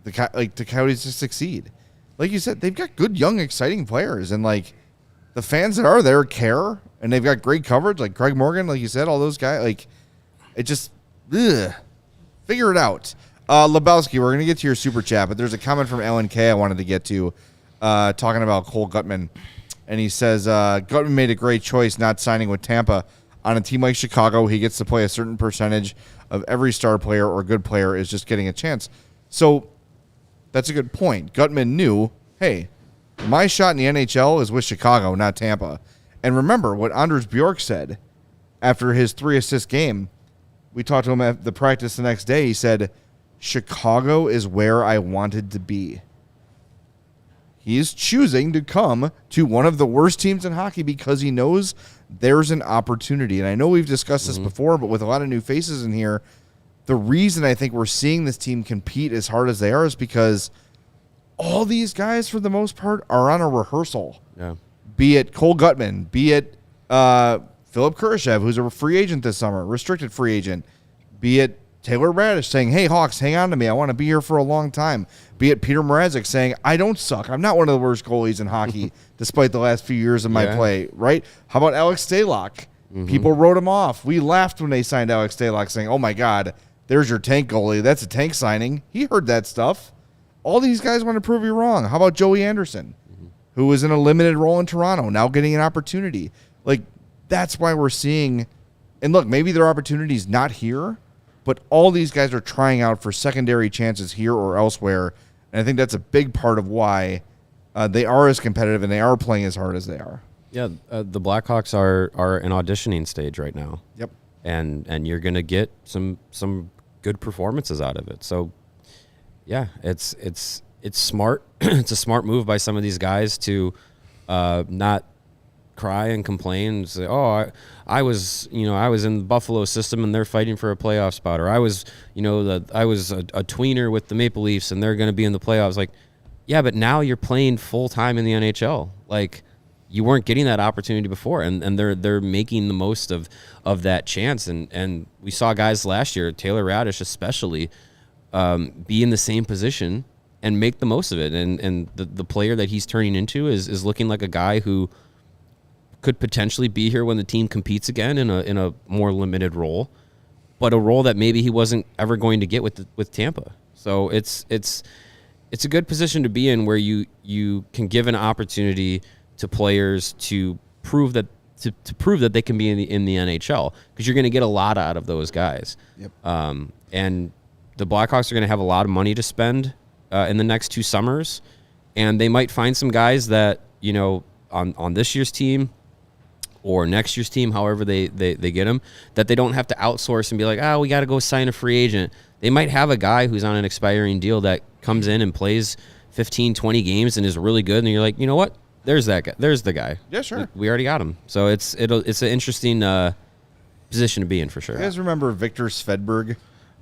the Coyotes to succeed. Like you said, they've got good, young, exciting players, and like the fans that are there care, and they've got great coverage. Like Craig Morgan, like you said, all those guys. Like it just figure it out. Lebowski, we're going to get to your super chat, but there's a comment from Alan K. I wanted to get to talking about Cole Gutman. And he says, Gutman made a great choice not signing with Tampa. on a team like Chicago, he gets to play a certain percentage of every star player or good player is just getting a chance. So that's a good point. Gutman knew, hey, my shot in the NHL is with Chicago, not Tampa. And remember what Anders Bjork said after his 3-assist game. We talked to him at the practice the next day. He said, Chicago is where I wanted to be. He is choosing to come to one of the worst teams in hockey because he knows there's an opportunity. And I know we've discussed this before, but with a lot of new faces in here, the reason I think we're seeing this team compete as hard as they are is because all these guys, for the most part, are on a rehearsal. Yeah. Be it Cole Gutman, be it Philip Kurashev, who's a free agent this summer, restricted free agent, be it Taylor Raddysh saying, hey, Hawks, hang on to me. I want to be here for a long time. Be it Peter Mrazek saying, I don't suck. I'm not one of the worst goalies in hockey, despite the last few years of my play, right? How about Alex Stalock? People wrote him off. We laughed when they signed Alex Stalock saying, oh, my God, there's your tank goalie. That's a tank signing. He heard that stuff. All these guys want to prove you wrong. How about Joey Anderson, who was in a limited role in Toronto, now getting an opportunity? Like, that's why we're seeing, and look, maybe their opportunity's not here, but all these guys are trying out for secondary chances here or elsewhere, and I think that's a big part of why they are as competitive and they are playing as hard as they are. Yeah, the Blackhawks are an auditioning stage right now. Yep. And you're going to get some good performances out of it. So, yeah, it's smart. It's a smart move by some of these guys to not cry and complain and say, oh, I was in the Buffalo system and they're fighting for a playoff spot, or I was a tweener with the Maple Leafs and they're going to be in the playoffs. Like, yeah, but now you're playing full time in the NHL. Like, you weren't getting that opportunity before, and they're making the most of that chance. And we saw guys last year, Taylor Raddysh especially, be in the same position and make the most of it. And the player that he's turning into is looking like a guy who could potentially be here when the team competes again in a more limited role, but a role that maybe he wasn't ever going to get with Tampa. So it's a good position to be in, where you can give an opportunity to players to prove that they can be in the NHL, because you're going to get a lot out of those guys. Yep. And the Blackhawks are going to have a lot of money to spend in the next 2 summers, and they might find some guys that, on this year's team or next year's team, however they get them, that they don't have to outsource and be like, we got to go sign a free agent. They might have a guy who's on an expiring deal that comes in and plays 15, 20 games and is really good, and you're like, you know what? There's that guy. There's the guy. Yeah, sure. We already got him. So it's an interesting position to be in for sure. You guys remember Victor Svedberg?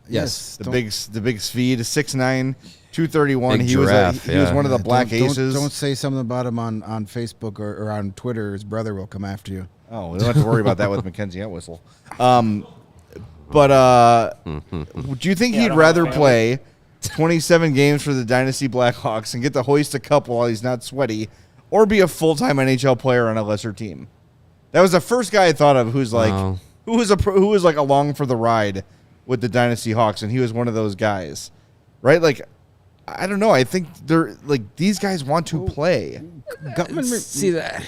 Yes. The big Svede, 6'9", 231. Big He giraffe, was one of the Black Aces. Don't say something about him on Facebook or on Twitter. His brother will come after you. Oh, we don't have to worry about that with Mackenzie Entwistle. But do you think he'd rather play 27 games for the Dynasty Blackhawks and get to hoist a cup while he's not sweaty, or be a full-time NHL player on a lesser team? That was the first guy I thought of who's like, who was like along for the ride with the Dynasty Hawks, and he was one of those guys, right? Like, I don't know. I think they're like, these guys want to play. See that?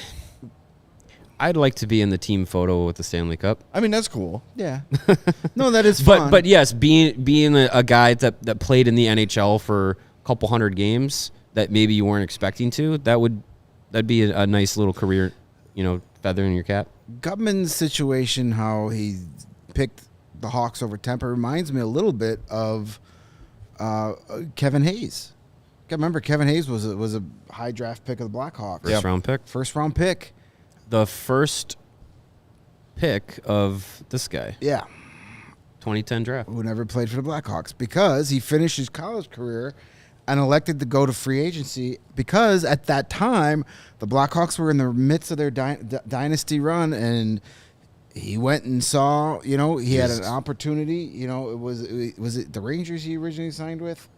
I'd like to be in the team photo with the Stanley Cup. I mean, that's cool. Yeah. No, that is fun. But yes, being a guy that played in the NHL for a couple hundred games that maybe you weren't expecting to, that'd be a nice little career, feather in your cap. Gutman's situation, how he picked the Hawks over Tampa, reminds me a little bit of Kevin Hayes. Remember, Kevin Hayes was a high draft pick of the Blackhawks. First round pick. The first pick of this guy. Yeah. 2010 draft. Who never played for the Blackhawks, because he finished his college career and elected to go to free agency, because at that time the Blackhawks were in the midst of their dynasty run, and he went and saw, he had an opportunity. Was it the Rangers he originally signed with?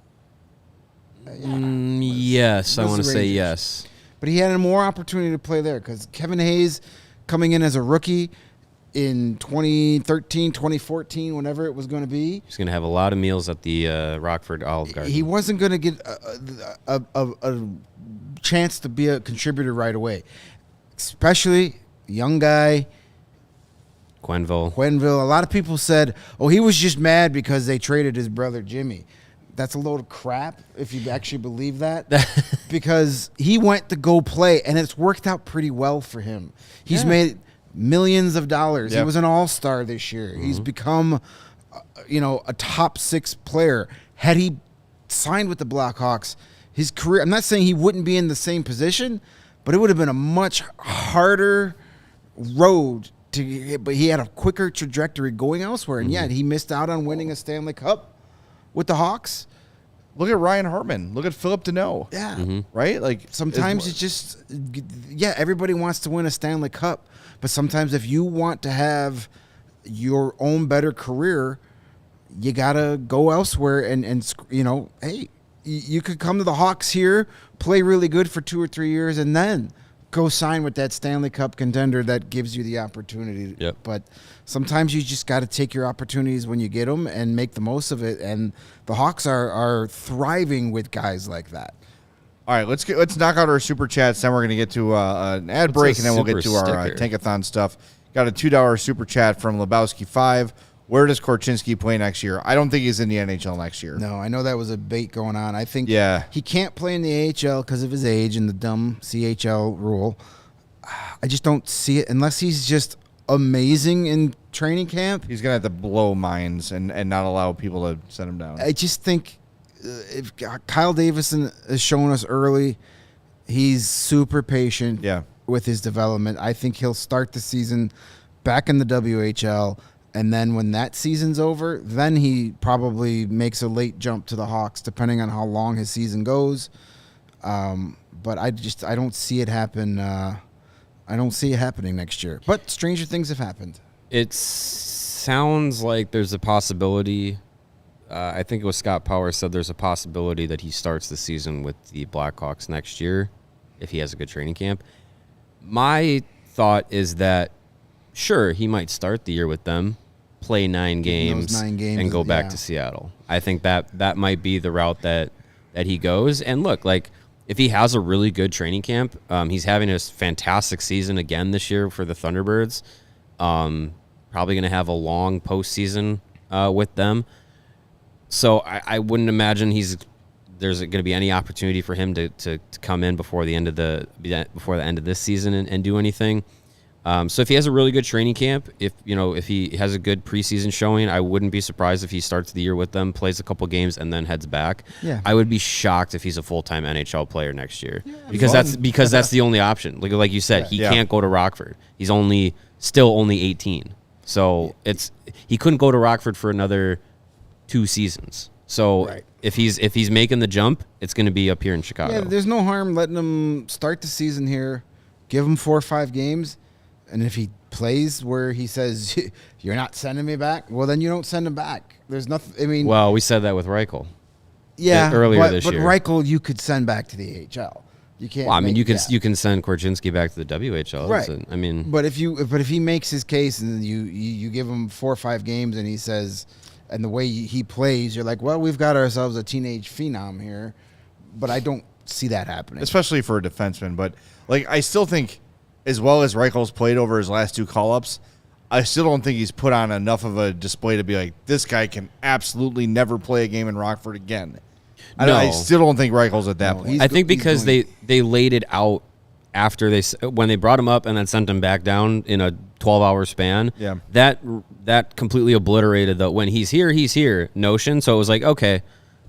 Yes, I want to say yes. But he had a more opportunity to play there, because Kevin Hayes, coming in as a rookie in 2013, 2014, whenever it was going to be, he's going to have a lot of meals at the Rockford Olive Garden. He wasn't going to get a chance to be a contributor right away, especially young guy, Quenneville. A lot of people said, oh, he was just mad because they traded his brother Jimmy. That's a load of crap if you actually believe that. Because he went to go play, and it's worked out pretty well for him. He's made millions of dollars. He was an all-star this year. He's become, a top 6 player. Had he signed with the Blackhawks, his career, I'm not saying he wouldn't be in the same position, but it would have been a much harder road but he had a quicker trajectory going elsewhere. And yet he missed out on winning a Stanley Cup with the Hawks. Look at Ryan Hartman. Look at Philip Deneau. Yeah. Right? Like sometimes it's just, everybody wants to win a Stanley Cup. But sometimes if you want to have your own better career, you got to go elsewhere and hey, you could come to the Hawks here, play really good for 2 or 3 years, and then go sign with that Stanley Cup contender that gives you the opportunity. Yep. But sometimes you just got to take your opportunities when you get them and make the most of it. And the Hawks are thriving with guys like that. All right, let's knock out our super chats. Then we're going to get to an ad break, and then we'll get to our Tankathon stuff. Got a $2 super chat from Lebowski5. Where does Korchinski play next year? I don't think he's in the NHL next year. No, I know that was a bait going on. I think he can't play in the AHL because of his age and the dumb CHL rule. I just don't see it unless he's just amazing in training camp. He's going to have to blow minds and not allow people to send him down. I just think if Kyle Davison has shown us early, he's super patient with his development. I think he'll start the season back in the WHL. And then when that season's over, then he probably makes a late jump to the Hawks, depending on how long his season goes. But I don't see it happen. I don't see it happening next year. But stranger things have happened. It sounds like there's a possibility. I think it was Scott Powers said there's a possibility that he starts the season with the Blackhawks next year if he has a good training camp. My thought is that, sure, he might start the year with them, play 9 games, and go back to Seattle. I think that might be the route that he goes. And look, like if he has a really good training camp, he's having a fantastic season again this year for the Thunderbirds. Probably going to have a long postseason with them. So I wouldn't imagine there's going to be any opportunity for him to come in before the end of this season and do anything. So if he has a really good training camp, if he has a good preseason showing, I wouldn't be surprised if he starts the year with them, plays a couple games, and then heads back. Yeah. I would be shocked if he's a full-time NHL player next year because that's the only option. Like you said, he can't go to Rockford. He's still only 18, so he couldn't go to Rockford for another 2 seasons. So if he's making the jump, it's going to be up here in Chicago. Yeah, there's no harm letting him start the season here, give him 4 or 5 games. And if he plays where he says, you're not sending me back, well, then you don't send him back. There's nothing, I mean. Well, we said that with Reichel. Yeah. Earlier this year. But Reichel, you could send back to the AHL. You can't. Well, I mean, you can send Korchinski back to the WHL. Right. But if he makes his case and you give him 4 or 5 games and he says, and the way he plays, you're like, well, we've got ourselves a teenage phenom here. But I don't see that happening. Especially for a defenseman. But, I still think, as well as Reichel's played over his last 2 call-ups, I still don't think he's put on enough of a display to be like, this guy can absolutely never play a game in Rockford again. No. I still don't think Reichel's at that point. I think because they laid it out after when they brought him up and then sent him back down in a 12-hour span. Yeah. That completely obliterated the when he's here notion. So it was like, okay,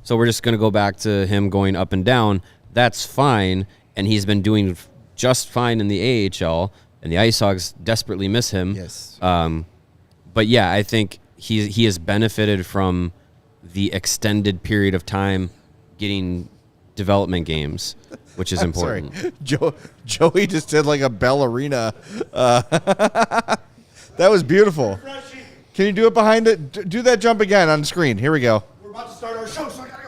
so we're just going to go back to him going up and down. That's fine, and he's been doing just fine in the AHL, and the Ice Hogs desperately miss him. Yes. But yeah, I think he has benefited from the extended period of time getting development games, which is important. Sorry. Joey just did like a ballerina. That was beautiful. Can you do it behind it? Do that jump again on the screen. Here we go. We're about to start our show, so I gotta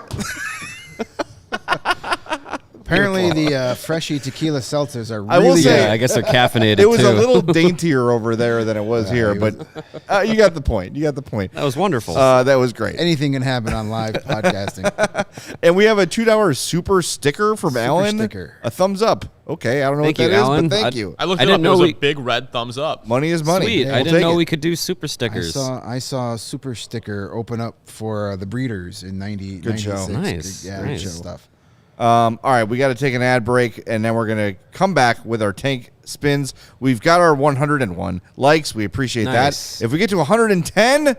go. Apparently, the Freshie tequila seltzers are I will really say- good. Yeah, I guess they're caffeinated It was too. a little daintier over there than it was here, it but you got the point. You got the point. That was wonderful. That was great. Anything can happen on live podcasting. And we have a $2 super sticker from Alan. sticker. A thumbs up. Okay, I don't know Thank what that you, is, Alan. but thank you. I looked I it didn't up. It know was we- a big red thumbs up. Money is money. Sweet. We'll I didn't take know it. we could do super I stickers. saw a super sticker open up for the Breeders in 96. Good show. Nice. Yeah, Nice. good stuff. All right, we got to take an ad break, and then we're going to come back with our tank spins. We've got our 101 likes. We appreciate Nice. that. If we get to 110,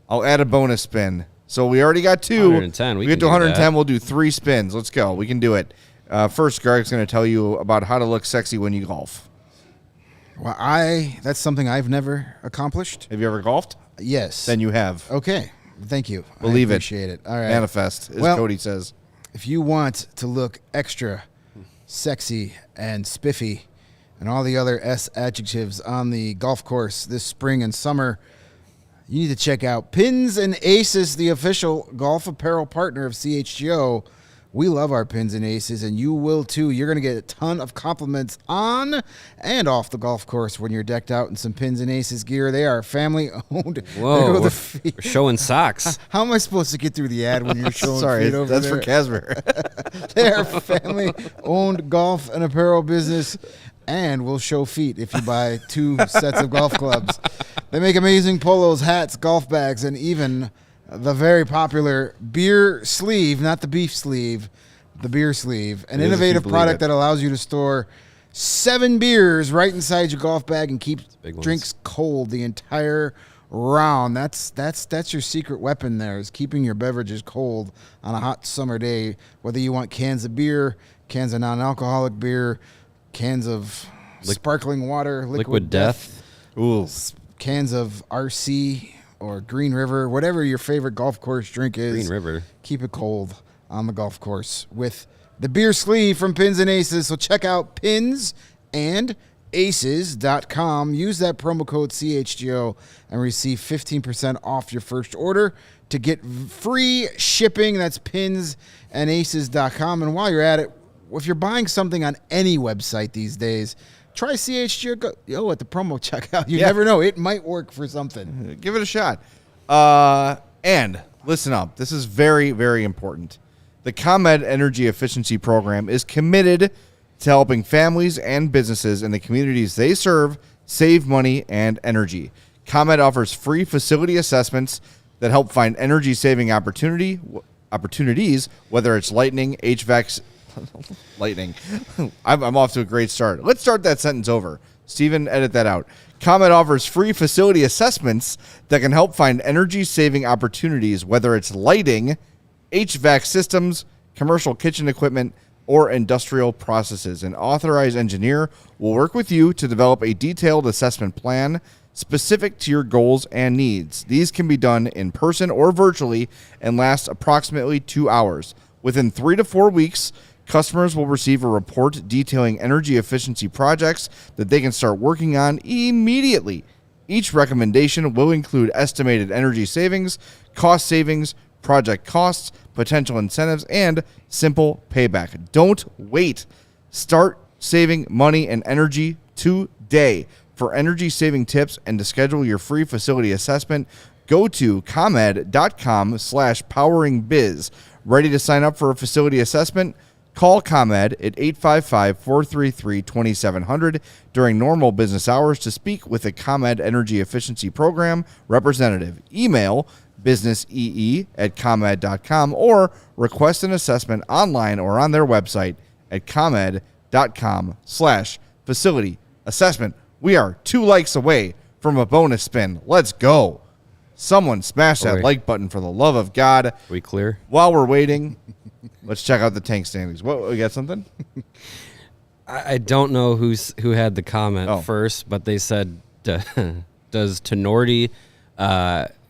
I'll add a bonus spin. So we already got 2. 110, we get can to do 110, that. we'll do 3 spins. Let's go. We can do it. First, Greg's going to tell you about how to look sexy when you golf. Well, that's something I've never accomplished. Have you ever golfed? Yes. Then you have. Okay. Thank you. Believe I it. appreciate it. All right. Manifest, as Well- Cody says. If you want to look extra sexy and spiffy and all the other S adjectives on the golf course this spring and summer, you need to check out Pins and Aces, the official golf apparel partner of CHGO. We love our Pins and Aces, and you will too. You're going to get a ton of compliments on and off the golf course when you're decked out in some Pins and Aces gear. They are family owned. Whoa, we're showing socks. How am I supposed to get through the ad when you're showing Sorry, feet over that's there? for Casper. They are family-owned golf and apparel business, and will show feet if you buy 2 sets of golf clubs. They make amazing polos, hats, golf bags, and even the very popular beer sleeve, not the beef sleeve, the beer sleeve, an It is, if you innovative believe product it. that allows you to store 7 beers right inside your golf bag and keep big ones. drinks cold the entire round. That's your secret weapon there, is keeping your beverages cold on a hot summer day, whether you want cans of beer, cans of non-alcoholic beer, cans of sparkling water, Liquid Death. Ooh. cans of RC or Green River, whatever your favorite golf course drink is. Green River. Keep it cold on the golf course with the beer sleeve from Pins and Aces. So check out pinsandaces.com. Use that promo code CHGO and receive 15% off your first order to get free shipping. That's pinsandaces.com. And while you're at it, if you're buying something on any website these days, try CHGO at the promo checkout. You never know. It might work for something. Give it a shot. And listen up. This is very, very important. The ComEd Energy Efficiency Program is committed to helping families and businesses in the communities they serve save money and energy. ComEd offers free facility assessments that help find energy-saving opportunities, whether it's Lightning, HVAC, Lightning. I'm off to a great start. Let's start that sentence over. Steven, edit that out. ComEd offers free facility assessments that can help find energy-saving opportunities, whether it's lighting, HVAC systems, commercial kitchen equipment, or industrial processes. An authorized engineer will work with you to develop a detailed assessment plan specific to your goals and needs. These can be done in person or virtually and last approximately 2 hours. Within 3 to 4 weeks, customers will receive a report detailing energy efficiency projects that they can start working on immediately. Each recommendation will include estimated energy savings, cost savings, project costs, potential incentives, and simple payback. Don't wait. Start saving money and energy today. For energy-saving tips and to schedule your free facility assessment, go to comed.com/poweringbiz. Ready to sign up for a facility assessment? Call ComEd at 855-433-2700 during normal business hours to speak with a ComEd Energy Efficiency Program representative. Email businessee@comed.com or request an assessment online or on their website at comed.com/facility assessment. We are 2 likes away from a bonus spin. Let's go. Someone smash that Oi. like button for the love of God. We clear? While we're waiting, let's check out the tank standings. What, we got something? I don't know who had the comment Oh. first, but they said, does Tenorti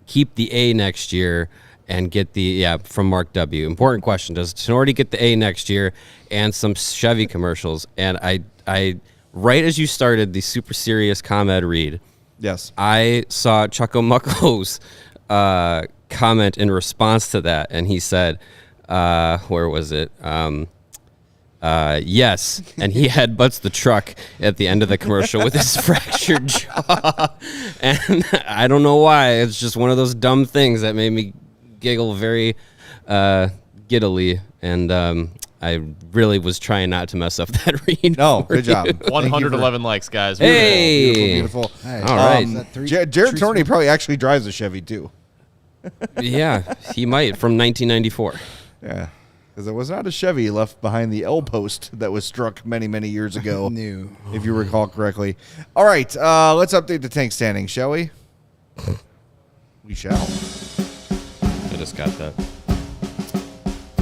keep the A next year and get from Mark W. Important question. Does Tenorti get the A next year and some Chevy commercials? And I right as you started the super serious ComEd read, Yes. I saw Chucko Mucko's comment in response to that, and he said, where was it? Yes, and he headbutts the truck at the end of the commercial with his fractured jaw. And I don't know why. It's just one of those dumb things that made me giggle very giddily. And I really was trying not to mess up that read. No, good job. 111 likes, guys. Hey! Beautiful. Hey, All right. Jared Tony probably actually drives a Chevy too. Yeah, he might, from 1994. Yeah, because it was not a Chevy left behind the L post that was struck many, many years ago. No. If you recall correctly. All right, let's update the tank standings, shall we? We shall. I just got that.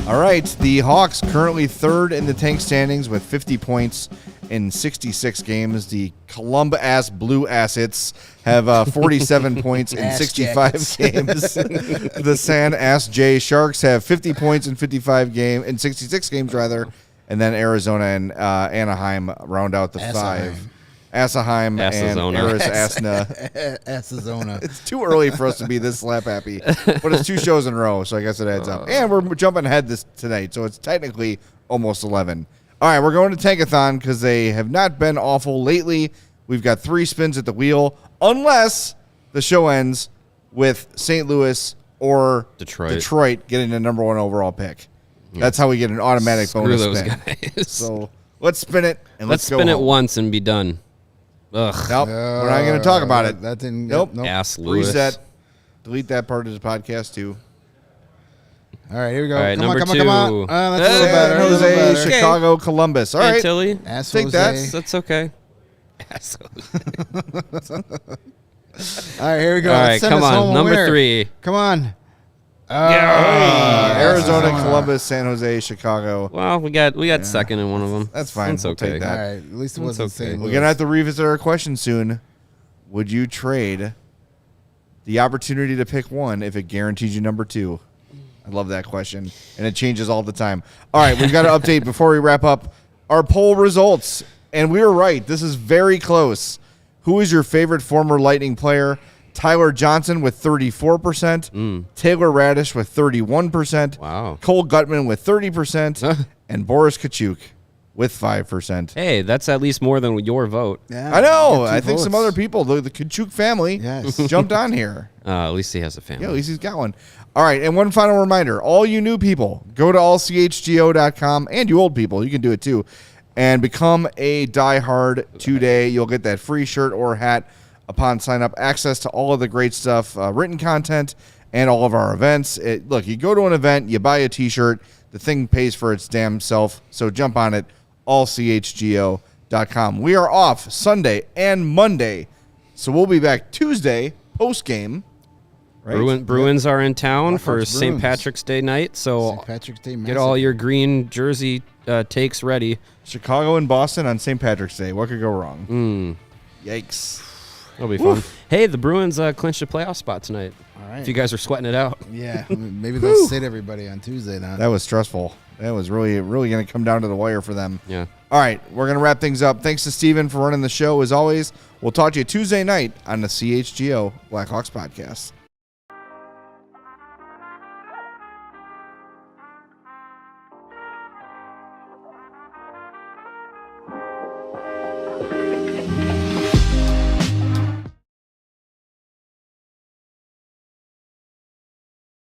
All right, the Hawks currently third in the tank standings with 50 points in 66 games. The Columba-ass Blue Assets have 47 points in 65 games. The San J Sharks have 50 points in 66 games rather, and then Arizona and Anaheim round out the five. Anaheim and Arizona. It's too early for us to be this slap happy, but it's 2 shows in a row, so I guess it adds up. And we're jumping ahead tonight, so it's technically almost 11. All right, we're going to Tankathon because they have not been awful lately. We've got 3 spins at the wheel, unless the show ends with St. Louis or Detroit getting the number 1 overall pick. That's how we get an automatic bonus those spin. Guys. So let's spin it and let's go spin home. it once and be done. Ugh. Nope, we're not going to talk about it. That didn't. Nope. Ass Lewis. Reset. Delete that part of the podcast too. All right, here we go. All right, come on. number That's a two. little better. San a little Jose, better. Chicago, Columbus. All Hey, right. Tilly. Ass Take that. Jose. That's okay. All right, here we go. All right, Send come us home on. Number where? 3. Come on. Arizona, Columbus, San Jose, Chicago. Well, we got second in one of them. That's fine. That's We'll okay. take All that. right, at least it That's wasn't okay. St. We're Louis. going to have to revisit our question soon. Would you trade the opportunity to pick 1 if it guarantees you number 2? I love that question, and it changes all the time. All right, we've got to update before we wrap up our poll results, and we were right. This is very close. Who is your favorite former Lightning player? Tyler Johnson with 34%, Taylor Raddysh with 31%, Wow. Cole Gutman with 30%, and Boris Kachuk with 5%. Hey, that's at least more than your vote. Yeah, I know. you got 2 I think some votes. other people, the Kachuk family, Yes. jumped on here. At least he has a family. Yeah, at least he's got one. All right, and one final reminder. All you new people, go to allchgo.com, and you old people, you can do it too, and become a diehard today. You'll get that free shirt or hat upon sign up, access to all of the great stuff, written content, and all of our events. Look, you go to an event, you buy a T-shirt, the thing pays for its damn self, so jump on it, allchgo.com. We are off Sunday and Monday, so we'll be back Tuesday, post-game. Right? Bruins are in town for Blackhawks St. Bruins. Patrick's Day night, so St. Patrick's Day get massacre. all your green jersey takes ready. Chicago and Boston on St. Patrick's Day. What could go wrong? Yikes. That'll be fun. Hey, the Bruins clinched a playoff spot tonight. All right. If you guys are sweating it out. Yeah, maybe they'll sit everybody on Tuesday then. That was stressful. That was really, really going to come down to the wire for them. Yeah. All right, we're going to wrap things up. Thanks to Steven for running the show as always. We'll talk to you Tuesday night on the CHGO Blackhawks podcast.